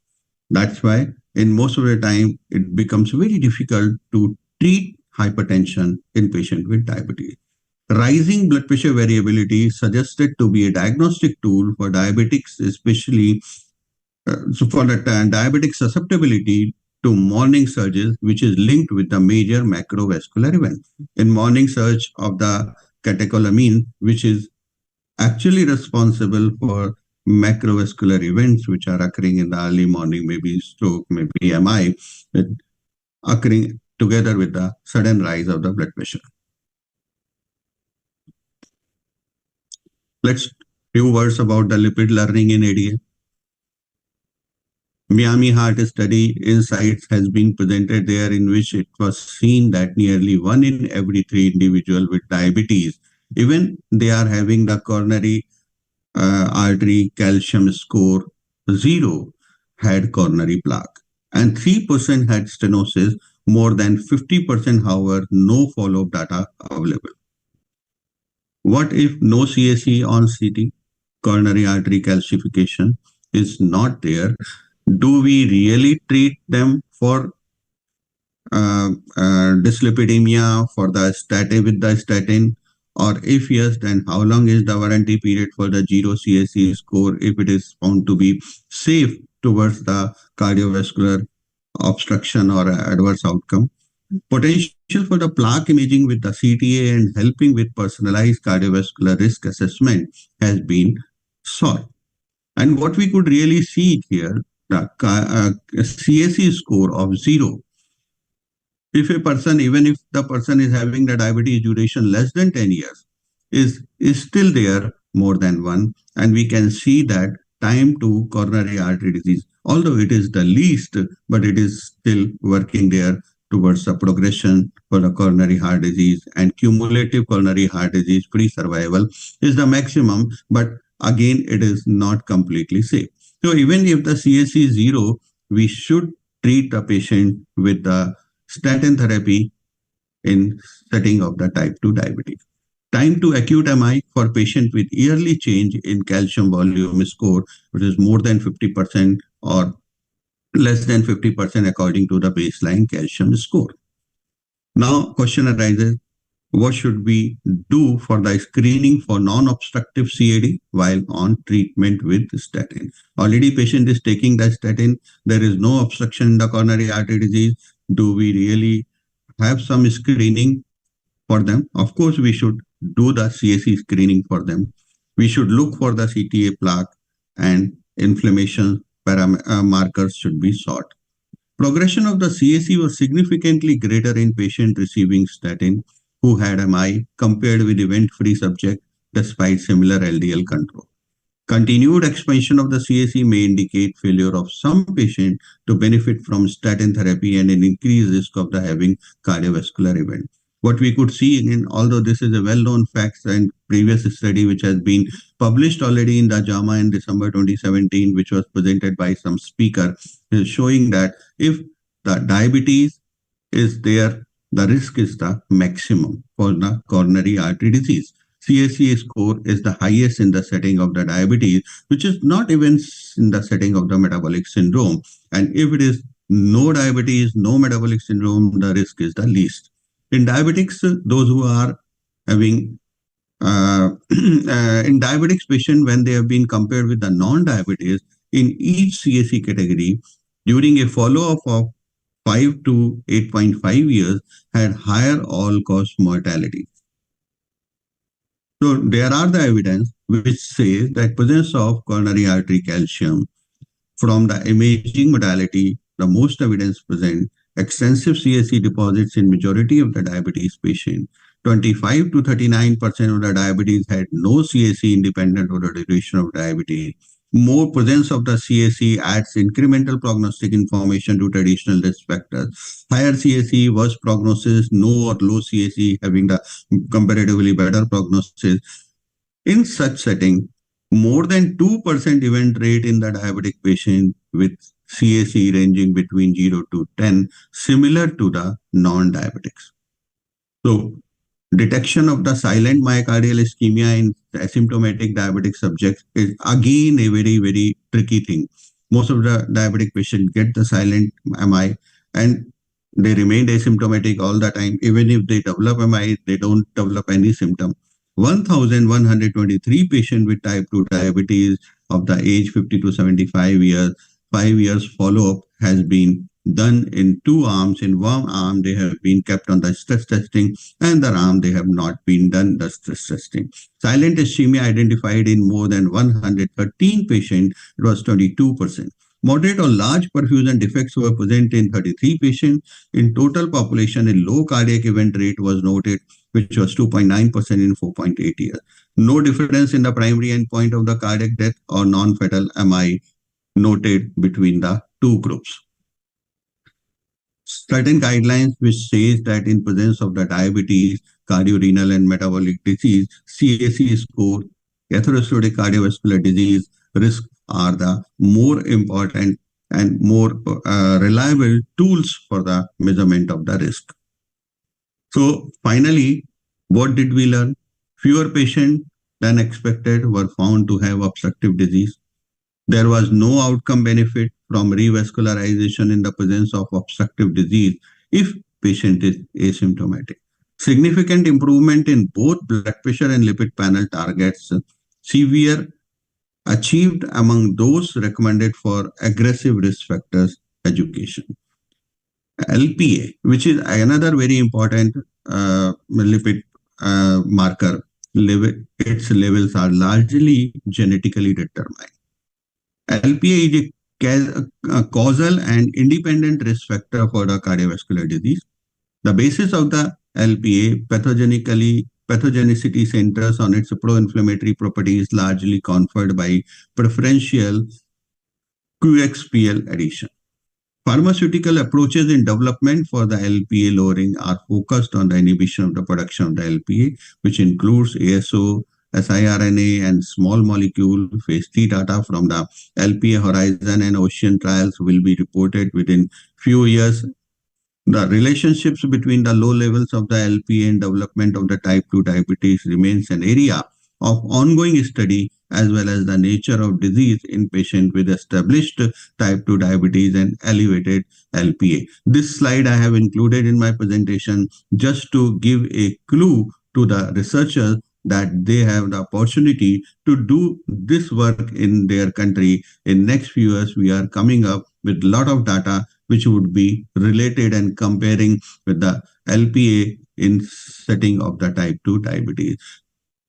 That's why in most of the time, it becomes very difficult to treat hypertension in patients with diabetes. Rising blood pressure variability suggested to be a diagnostic tool for diabetics, especially for the diabetic susceptibility to morning surges, which is linked with the major macrovascular event. In morning surge of the catecholamine, which is actually responsible for macrovascular events which are occurring in the early morning, maybe stroke, maybe MI, occurring together with the sudden rise of the blood pressure. Let's few words about the lipid learning in ADA. Miami Heart Study insights has been presented there, in which it was seen that nearly 1 in every 3 individuals with diabetes, even they are having the coronary artery calcium score 0, had coronary plaque, and 3% had stenosis. More than 50%, however, no follow-up data available. What if no CSE on CT? Coronary artery calcification is not there. Do we really treat them for dyslipidemia, for the statin with the statin? Or if yes, then how long is the warranty period for the 0 CSE score if it is found to be safe towards the cardiovascular obstruction or adverse outcome? Potential for the plaque imaging with the CTA and helping with personalized cardiovascular risk assessment has been sought. And what we could really see here, the CSE score of 0. If a person, even if the person is having the diabetes duration less than 10 years, is still there more than 1, and we can see that time to coronary artery disease, although it is the least, but it is still working there towards the progression for the coronary heart disease, and cumulative coronary heart disease free survival is the maximum, but again, it is not completely safe. So even if the CSE is 0, we should treat the patient with the statin therapy in setting of the type 2 diabetes. Time to acute MI for patient with yearly change in calcium volume score, which is more than 50% or less than 50% according to the baseline calcium score. Now, question arises, what should we do for the screening for non-obstructive CAD while on treatment with statin? Already patient is taking the statin, there is no obstruction in the coronary artery disease. Do we really have some screening for them? Of course, we should do the CSE screening for them. We should look for the CTA plaque, and inflammation markers should be sought. Progression of the CSE was significantly greater in patient receiving statin who had MI compared with event-free subject despite similar LDL control. Continued expansion of the CSE may indicate failure of some patient to benefit from statin therapy and an increased risk of the having cardiovascular event. what we could see although this is a well-known fact and previous study which has been published already in the JAMA in December 2017, which was presented by some speaker, is showing that if the diabetes is there, the risk is the maximum for the coronary artery disease. CAC score is the highest in the setting of the diabetes, which is not even in the setting of the metabolic syndrome. And if it is no diabetes, no metabolic syndrome, the risk is the least. In diabetics, those who are having in diabetics patient, when they have been compared with the non-diabetes in each CAC category during a follow-up of 5 to 8.5 years, had higher all-cause mortality. So there are the evidence which says that presence of coronary artery calcium from the imaging modality, the most evidence present extensive CAC deposits in majority of the diabetes patient. 25 to 39% of the diabetes had no CAC independent of the duration of diabetes. More presence of the CAC adds incremental prognostic information to traditional risk factors. Higher CAC, worse prognosis, no or low CAC having the comparatively better prognosis. In such setting, more than 2% event rate in the diabetic patient with CAC ranging between 0 to 10, similar to the non-diabetics. So, detection of the silent myocardial ischemia in asymptomatic diabetic subjects is again a very, very tricky thing. Most of the diabetic patients get the silent MI and they remain asymptomatic all the time. Even if they develop MI, they don't develop any symptom. 1,123 patients with type 2 diabetes of the age 50 to 75 years, 5 years follow-up has been done in 2 arms. In one arm, they have been kept on the stress testing, and the arm they have not been done the stress testing. Silent ischemia identified in more than 113 patients, it was 22%. Moderate or large perfusion defects were present in 33 patients. In total population, a low cardiac event rate was noted, which was 2.9% in 4.8 years. No difference in the primary endpoint of the cardiac death or non-fatal MI noted between the two groups. Certain guidelines which says that in presence of the diabetes, cardiorenal and metabolic disease, CAC score, atherosclerotic cardiovascular disease risk are the more important and more reliable tools for the measurement of the risk. So finally, what did we learn? Fewer patients than expected were found to have obstructive disease. There was no outcome benefit from revascularization in the presence of obstructive disease if patient is asymptomatic. Significant improvement in both blood pressure and lipid panel targets, severe achieved among those recommended for aggressive risk factors education. LPA, which is another very important lipid marker, its levels are largely genetically determined. LPA is a causal and independent risk factor for the cardiovascular disease. The basis of the LPA pathogenicity centers on its pro-inflammatory properties largely conferred by preferential QXPL addition. Pharmaceutical approaches in development for the LPA lowering are focused on the inhibition of the production of the LPA, which includes ASO, siRNA, and small molecule. Phase 3 data from the LPA Horizon and Ocean trials will be reported within few years. The relationships between the low levels of the LPA and development of the type 2 diabetes remains an area of ongoing study, as well as the nature of disease in patients with established type 2 diabetes and elevated LPA. This slide I have included in my presentation just to give a clue to the researchers that they have the opportunity to do this work in their country. In next few years, we are coming up with a lot of data which would be related and comparing with the LPA in setting of the type 2 diabetes.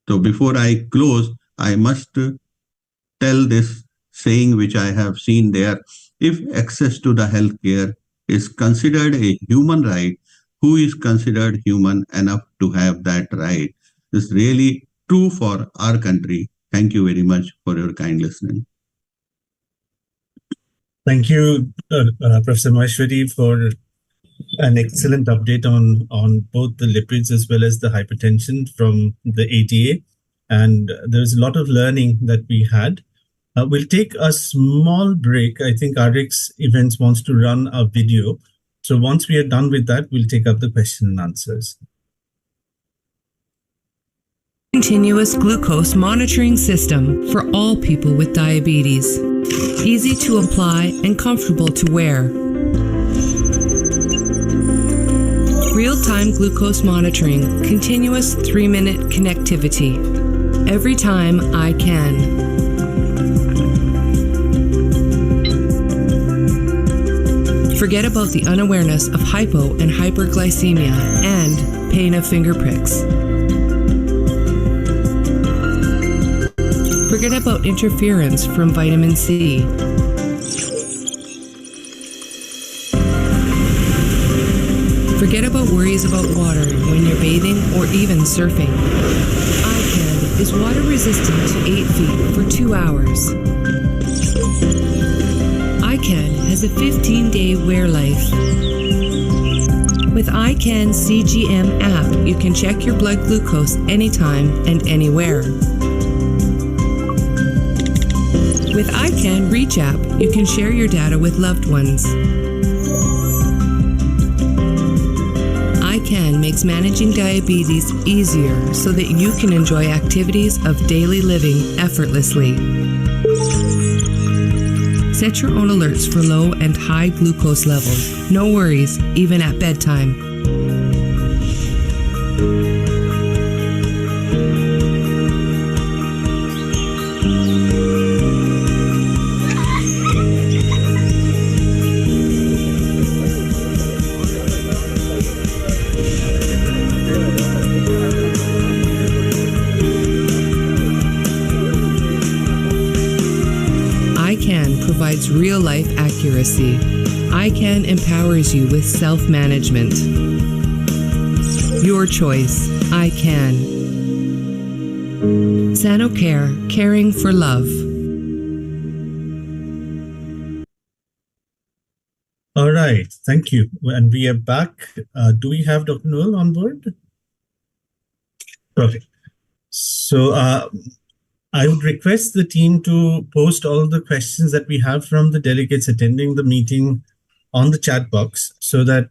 So before I close, I must tell this saying which I have seen there. If access to the healthcare is considered a human right, who is considered human enough to have that right? This is really true for our country. Thank you very much for your kind listening. Thank you, Professor Maheshwari, for an excellent update on both the lipids as well as the hypertension from the ADA. And there's a lot of learning that we had. We'll take a small break. I think RX Events wants to run a video. So once we are done with that, we'll take up the question and answers. Continuous glucose monitoring system for all people with diabetes. Easy to apply and comfortable to wear. Real-time glucose monitoring, continuous 3-minute connectivity. Every time I can. Forget about the unawareness of hypo and hyperglycemia and pain of finger pricks. Forget about interference from vitamin C. Forget about worries about water when you're bathing or even surfing. iCan is water resistant to 8 feet for 2 hours. iCan has a 15-day wear life. With iCan CGM app, you can check your blood glucose anytime and anywhere. With iCan Reach app, you can share your data with loved ones. iCan makes managing diabetes easier so that you can enjoy activities of daily living effortlessly. Set your own alerts for low and high glucose levels. No worries, even at bedtime. iCan provides real-life accuracy. iCan empowers you with self-management. Your choice, iCan. SanoCare, caring for love. All right, thank you. And we are back. Do we have Dr. Noel on board? Perfect. So I would request the team to post all the questions that we have from the delegates attending the meeting on the chat box so that,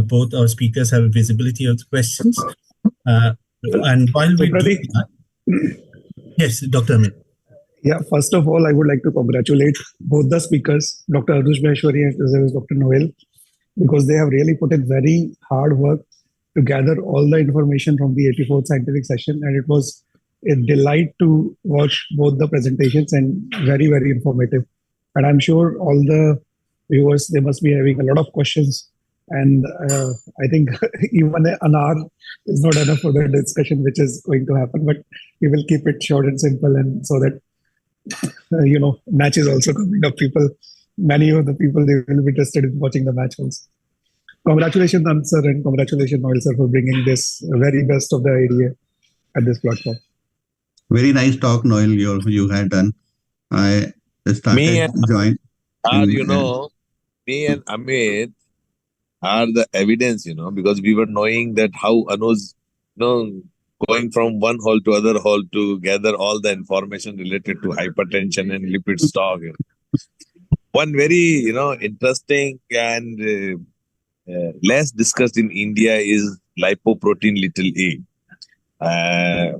both our speakers have a visibility of the questions. And while we do that, yes, Dr. Amit. Yeah, first of all, I would like to congratulate both the speakers, Dr. Anuj Maheshwari as well as Dr. Noel, because they have really put in very hard work to gather all the information from the 84th scientific session, and it was a delight to watch both the presentations and very, very informative. And I'm sure all the viewers, they must be having a lot of questions. And I think even an hour is not enough for the discussion which is going to happen, but we will keep it short and simple, and so that, match is also coming up. Many of the people, they will be interested in watching the match also. Congratulations, Ansar, and congratulations, Noel sir, for bringing this very best of the idea at this platform. Very nice talk, Noel, you had done. I started join. Me and Amit are the evidence, because we were knowing that how Anuj, going from one hall to other hall to gather all the information related to hypertension and lipid stock. One very, interesting and less discussed in India is lipoprotein little a.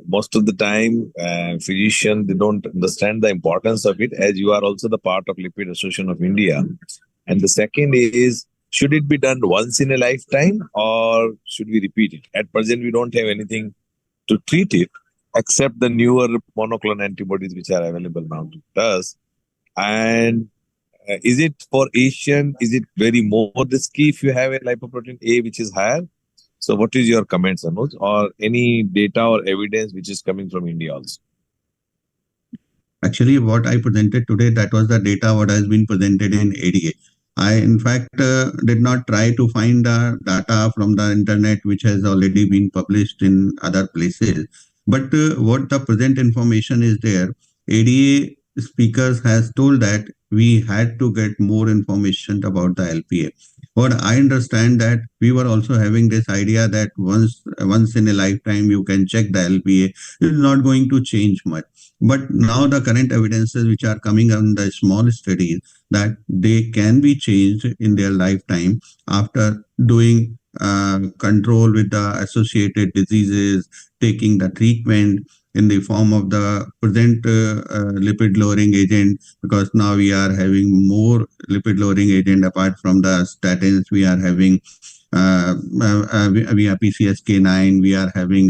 Most of the time, physicians, they don't understand the importance of it, as you are also the part of Lipid Association of India. And the second is, should it be done once in a lifetime or should we repeat it? At present, we don't have anything to treat it except the newer monoclonal antibodies which are available now to us. And is it for Asian, is it very more risky if you have a lipoprotein A which is higher? So what is your comments, Anuj, or any data or evidence which is coming from India also? Actually, what I presented today, that was the data what has been presented in ADA. I, in fact, did not try to find the data from the internet, which has already been published in other places. But what the present information is there, ADA speakers has told that we had to get more information about the LPA. What I understand that we were also having this idea that once in a lifetime you can check the LPA. It is not going to change much. But now the current evidences which are coming on the small studies that they can be changed in their lifetime after doing control with the associated diseases, taking the treatment in the form of the present lipid lowering agent, because now we are having more lipid lowering agent apart from the statins. We are having we have PCSK9, we are having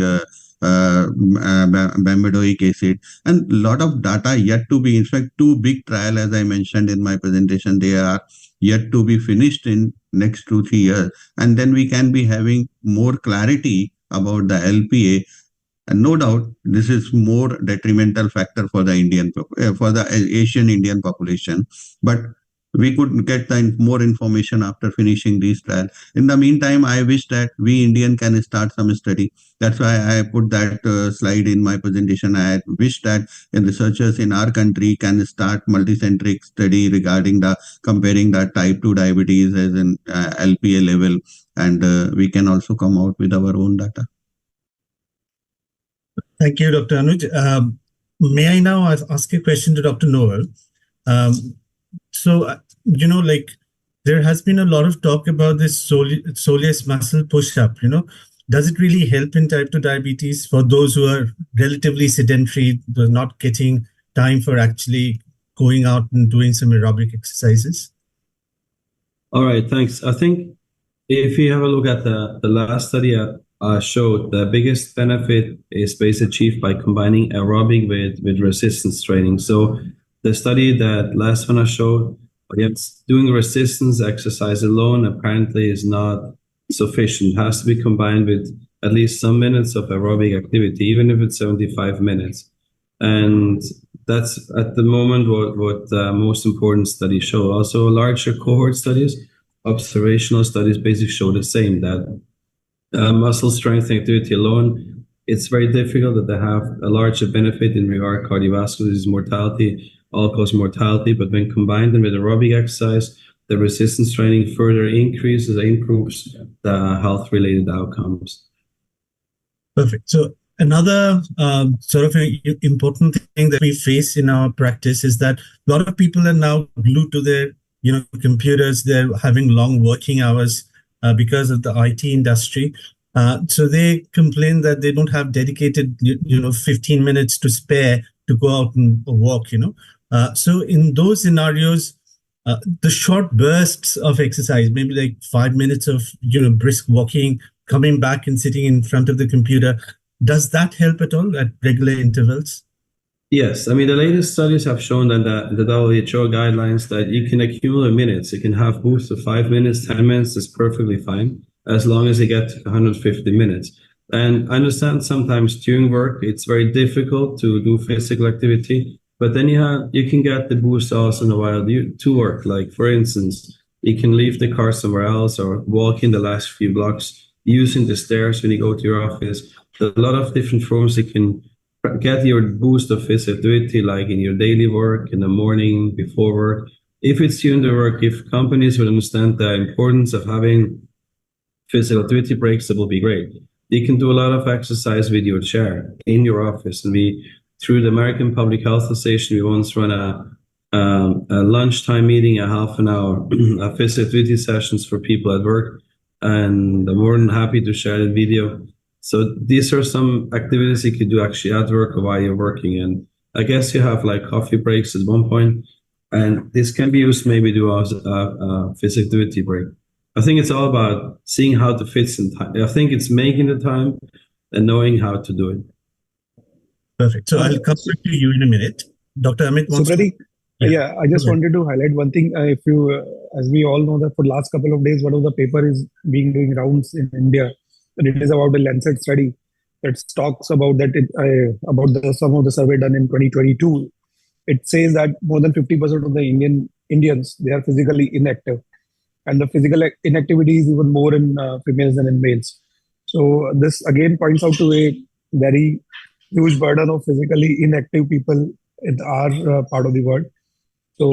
bempedoic acid, and a lot of data yet to be. In fact, two big trials, as I mentioned in my presentation, they are yet to be finished in next 2-3 years, and then we can be having more clarity about the LPA. And no doubt, this is more detrimental factor for the Asian Indian population, but we could get the more information after finishing these trials. In the meantime, I wish that we Indian can start some study. That's why I put that slide in my presentation. I wish that researchers in our country can start multicentric study regarding comparing the type 2 diabetes as an LPA level, and we can also come out with our own data. Thank you, Dr. Anuj. May I now ask a question to Dr. Noel? So, there has been a lot of talk about this soleus muscle push-up, Does it really help in type 2 diabetes for those who are relatively sedentary, they're not getting time for actually going out and doing some aerobic exercises? All right, thanks. I think if you have a look at the last study showed the biggest benefit is basically achieved by combining aerobic with resistance training. So the study that last one I showed, against doing resistance exercise alone apparently is not sufficient. It has to be combined with at least some minutes of aerobic activity, even if it's 75 minutes. And that's at the moment what the most important studies show. Also, larger cohort studies, observational studies basically show the same, that muscle strength and activity alone, it's very difficult that they have a larger benefit in regard to cardiovascular disease mortality, all-cause mortality, but when combined with aerobic exercise, the resistance training further increases and improves the health-related outcomes. Perfect. So another sort of important thing that we face in our practice is that a lot of people are now glued to their computers. They're having long working hours because of the IT industry. So they complain that they don't have dedicated 15 minutes to spare to go out and walk. So in those scenarios, the short bursts of exercise, maybe like 5 minutes of brisk walking, coming back and sitting in front of the computer, does that help at all at regular intervals? Yes, I mean, the latest studies have shown that the WHO guidelines that you can accumulate minutes. You can have boosts of 5 minutes, 10 minutes is perfectly fine, as long as you get to 150 minutes. And I understand sometimes during work, it's very difficult to do physical activity, but then you can get the boost also in a while to work. Like, for instance, you can leave the car somewhere else or walk in the last few blocks using the stairs when you go to your office. There are a lot of different forms you can get your boost of physical activity, like in your daily work, in the morning, before work. If it's during the work, if companies would understand the importance of having physical activity breaks, that will be great. You can do a lot of exercise with your chair in your office. And through the American Public Health Association, we once run a lunchtime meeting, a half an hour, physical activity sessions for people at work. And I'm more than happy to share the video. So these are some activities you could do actually at work or while you're working. And I guess you have like coffee breaks at one point, and this can be used maybe to do a physical activity break. I think it's all about seeing how to fit in time. I think it's making the time and knowing how to do it. Perfect. So I'll come back to you in a minute. Dr. Amit wants to... Yeah, I just wanted to highlight one thing. If you, as we all know, that for the last couple of days, one of the paper is doing rounds in India. And it is about a Lancet study that talks about that some of the survey done in 2022. It says that more than 50% of the Indians, they are physically inactive. And the physical inactivity is even more in females than in males. So this again points out to a very huge burden of physically inactive people in our part of the world. So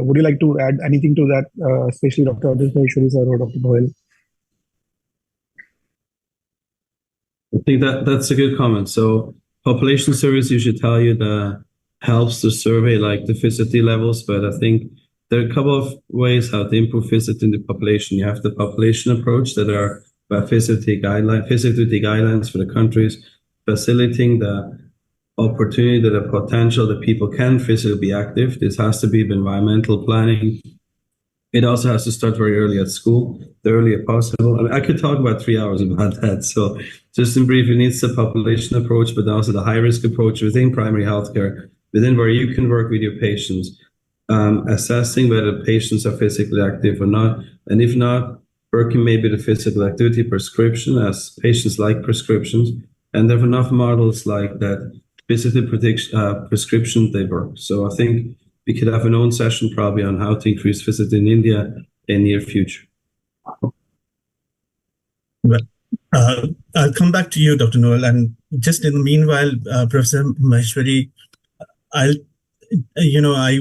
would you like to add anything to that, especially Dr. Anuj Maheshwari sir or Dr. Noel? I think that's a good comment. So population surveys usually tell you that helps to survey like the physicality levels, but I think there are a couple of ways how to improve physicality in the population. You have the population approach that are about physicality guidelines for the countries, facilitating the opportunity, the potential that people can physically be active. This has to be environmental planning. It also has to start very early at school, the earlier possible. I mean, I could talk about 3 hours about that. So just in brief, it needs the population approach, but also the high-risk approach within primary healthcare, within where you can work with your patients, assessing whether patients are physically active or not. And if not, working maybe the physical activity prescription, as patients like prescriptions. And there are enough models like that, physical prescription, they work. So I think we could have an own session probably on how to increase visit in India in near future. Well, I'll come back to you, Dr. Noel, and just in the meanwhile, Professor Maheshwari, I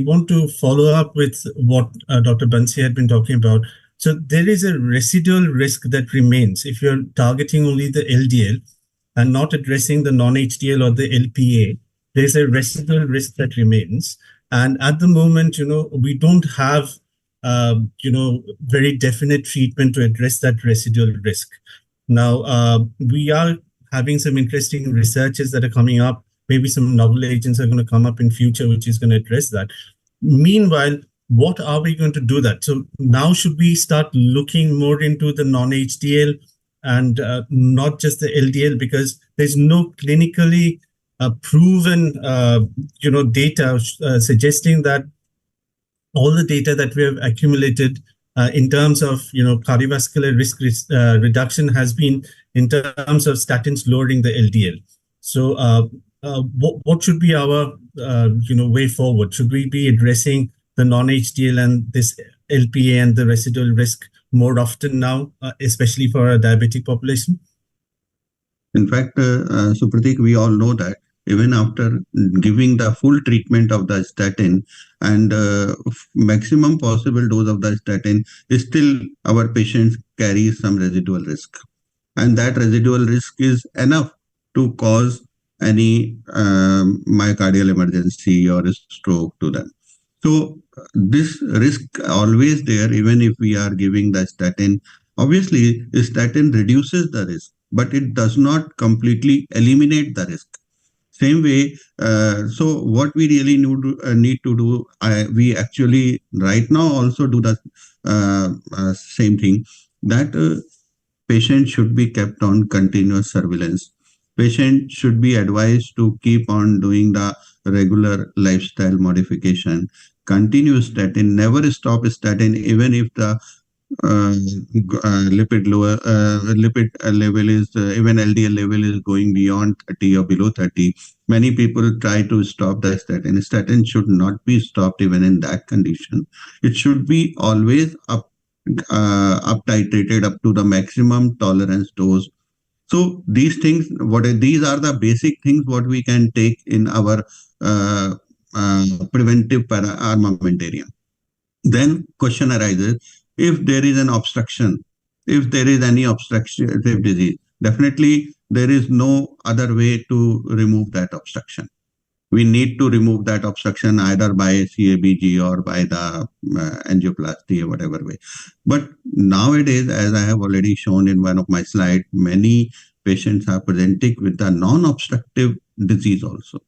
want to follow up with what Dr. Bansi had been talking about. So there is a residual risk that remains if you're targeting only the LDL and not addressing the non-HDL or the LPA. There's a residual risk that remains. And at the moment, we don't have, very definite treatment to address that residual risk. Now, we are having some interesting researches that are coming up. Maybe some novel agents are going to come up in future, which is going to address that. Meanwhile, what are we going to do that? So now should we start looking more into the non-HDL and not just the LDL, because there's no clinically proven, data suggesting that all the data that we have accumulated in terms of, cardiovascular risk reduction has been in terms of statins lowering the LDL. So what should be our, way forward? Should we be addressing the non-HDL and this LPA and the residual risk more often now, especially for a diabetic population? In fact, Supratik, we all know that even after giving the full treatment of the statin and maximum possible dose of the statin, still our patients carry some residual risk. And that residual risk is enough to cause any myocardial emergency or a stroke to them. So this risk always there, even if we are giving the statin. Obviously, statin reduces the risk, but it does not completely eliminate the risk. Same way, so what we really need to do, we actually right now also do the same thing, that patient should be kept on continuous surveillance. Patient should be advised to keep on doing the regular lifestyle modification, continue statin, never stop statin, even if the lipid level is even LDL level is going beyond 30 or below 30. Many people try to stop the statin. Statin should not be stopped even in that condition. It should be always up titrated up to the maximum tolerance dose. So these things, these are the basic things what we can take in our preventive armamentarium. Then question arises, if there is an obstruction, if there is any obstructive disease, definitely there is no other way to remove that obstruction. We need to remove that obstruction either by CABG or by the angioplasty or whatever way. But nowadays, as I have already shown in one of my slides, many patients are presenting with the non-obstructive disease also.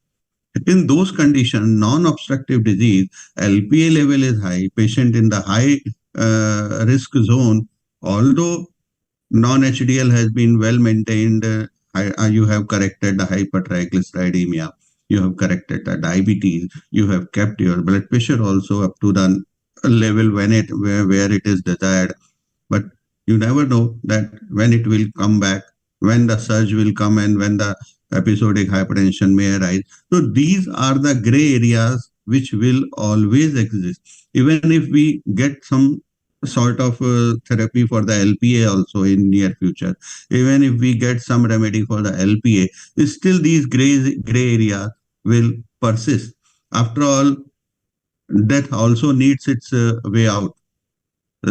In those conditions, non-obstructive disease, LPA level is high, patient in the high risk zone, although non-HDL has been well maintained, you have corrected the hypertriglyceridemia, you have corrected the diabetes, you have kept your blood pressure also up to the level where it is desired. But you never know that when it will come back, when the surge will come and when the episodic hypertension may arise. So these are the gray areas which will always exist. Even if we get some sort of therapy for the LPA also in near future, even if we get some remedy for the LPA, still these gray areas will persist. After all, death also needs its way out.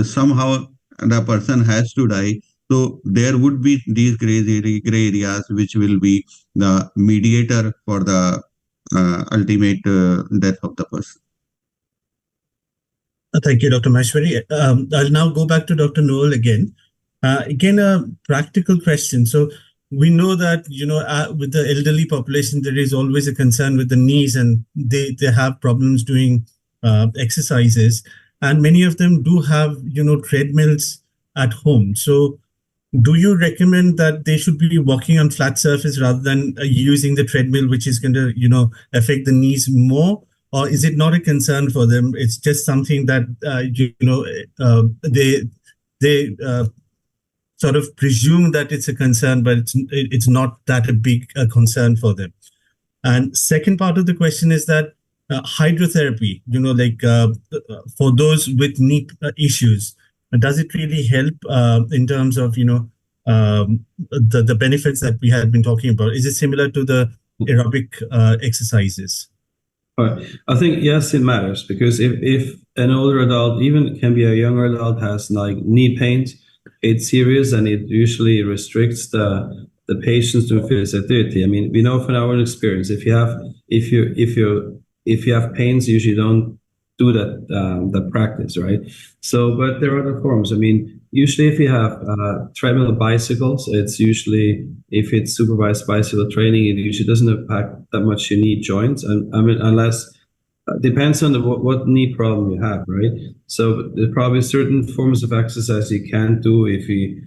Somehow the person has to die. So there would be these gray areas which will be the mediator for the ultimate death of the person. Thank you, Dr. Maheshwari. I'll now go back to Dr. Noel again. Again, a practical question. So we know that, with the elderly population, there is always a concern with the knees, and they have problems doing exercises. And many of them do have, treadmills at home. So do you recommend that they should be walking on flat surface rather than using the treadmill, which is going to, affect the knees more? Or is it not a concern for them? It's just something that, they sort of presume that it's a concern, but it's not that a big concern for them. And second part of the question is that hydrotherapy, for those with knee issues, does it really help in terms of, the benefits that we had been talking about? Is it similar to the aerobic exercises? I think, yes, it matters, because if an older adult, even can be a younger adult, has like knee pains, it's serious and it usually restricts the patient's to physical activity. I mean, we know from our own experience, if you have pains, you usually don't do that practice, right? So, but there are other forms. I mean, usually if you have treadmill bicycles, it's usually, if it's supervised bicycle training, it usually doesn't impact that much your knee joints. And I mean, unless, depends on what knee problem you have, right? So there's probably certain forms of exercise you can do if you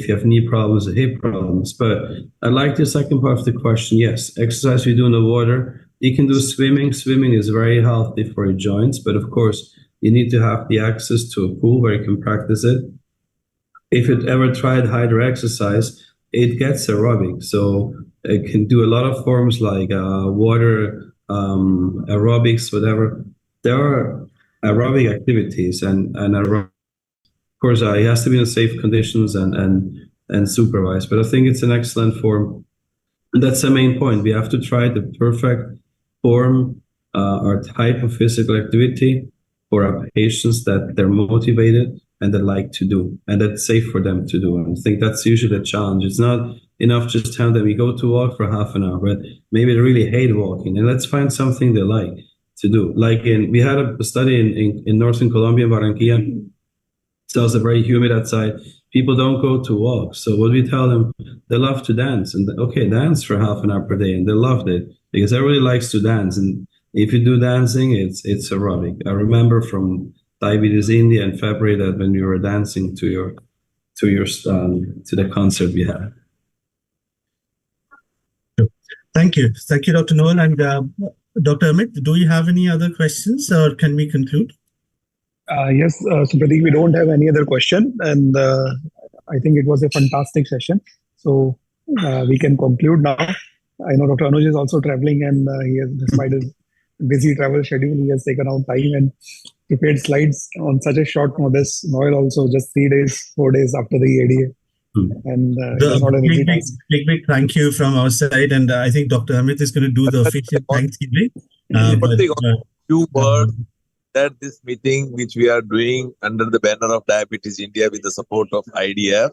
have knee problems or hip problems. But I like the second part of the question. Yes, exercise you do in the water. You can do swimming. Swimming is very healthy for your joints, but of course, you need to have the access to a pool where you can practice it. If you've ever tried hydro exercise, it gets aerobic. So it can do a lot of forms like water, aerobics, whatever. There are aerobic activities and aerobic. Of course, it has to be in safe conditions and supervised, but I think it's an excellent form. And that's the main point. We have to try the perfect form or type of physical activity for our patients that they're motivated and they like to do, and that's safe for them to do. And I think that's usually the challenge. It's not enough just telling them we go to walk for half an hour, but maybe they really hate walking, and let's find something they like to do. Like we had a study in northern Colombia, Barranquilla. So it's very humid outside. People don't go to walk. So what we tell them, they love to dance, and okay, dance for half an hour per day, and they loved it because everybody likes to dance. And if you do dancing, it's aerobic. I remember from Diabetes India in February that when we were dancing to the concert we had. Thank you, Dr. Noel. And Dr. Amit, do you have any other questions, or can we conclude? Yes, Supratik, we don't have any other question, and I think it was a fantastic session. So we can conclude now. I know Dr. Anuj is also traveling, and he has, despite his busy travel schedule, he has taken out time and prepared slides on such a short notice. Noel also just 4 days after the ADA. And big thank you from our side, and I think Dr. Amit is going to do the official Thanksgiving. Few words that this meeting, which we are doing under the banner of Diabetes India with the support of IDF,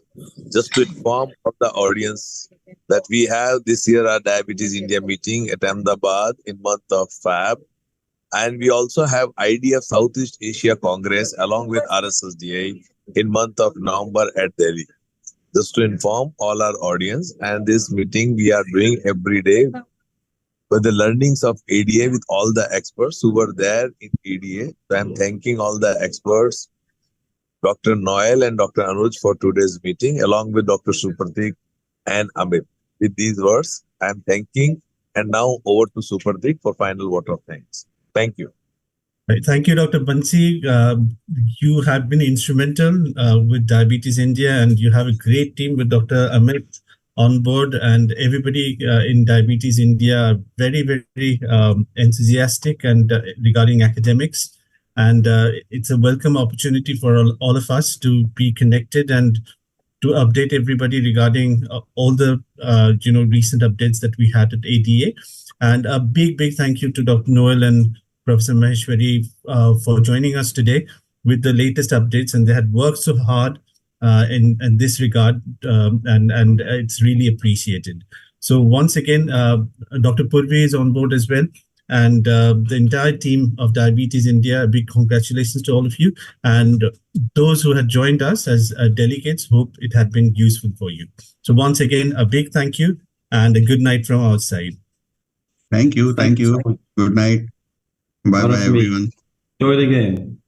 just to inform of the audience that we have this year our Diabetes India meeting at Ahmedabad in month of Feb. And we also have IDF Southeast Asia Congress along with RSSDA in month of November at Delhi. Just to inform all our audience, and this meeting we are doing every day with the learnings of ADA with all the experts who were there in ADA. So I'm thanking all the experts, Dr. Noel and Dr. Anuj for today's meeting, along with Dr. Supratik and Amit. With these words, I'm thanking, and now over to Supratik for final vote of thanks. Thank you. Right. Thank you, Dr. Bansi. You have been instrumental with Diabetes India, and you have a great team with Dr. Amit on board, and everybody in Diabetes India are very, very enthusiastic and regarding academics. And it's a welcome opportunity for all of us to be connected and to update everybody regarding all the recent updates that we had at ADA. And a big thank you to Dr. Noel and Professor Maheshwari, for joining us today with the latest updates. And they had worked so hard in this regard, and it's really appreciated. So once again, Dr. Purvi is on board as well. And the entire team of Diabetes India, a big congratulations to all of you. And those who had joined us as delegates, hope it had been useful for you. So once again, a big thank you and a good night from our side. Thank you. Thank you. Good night. Bye bye, everyone. Enjoy the game.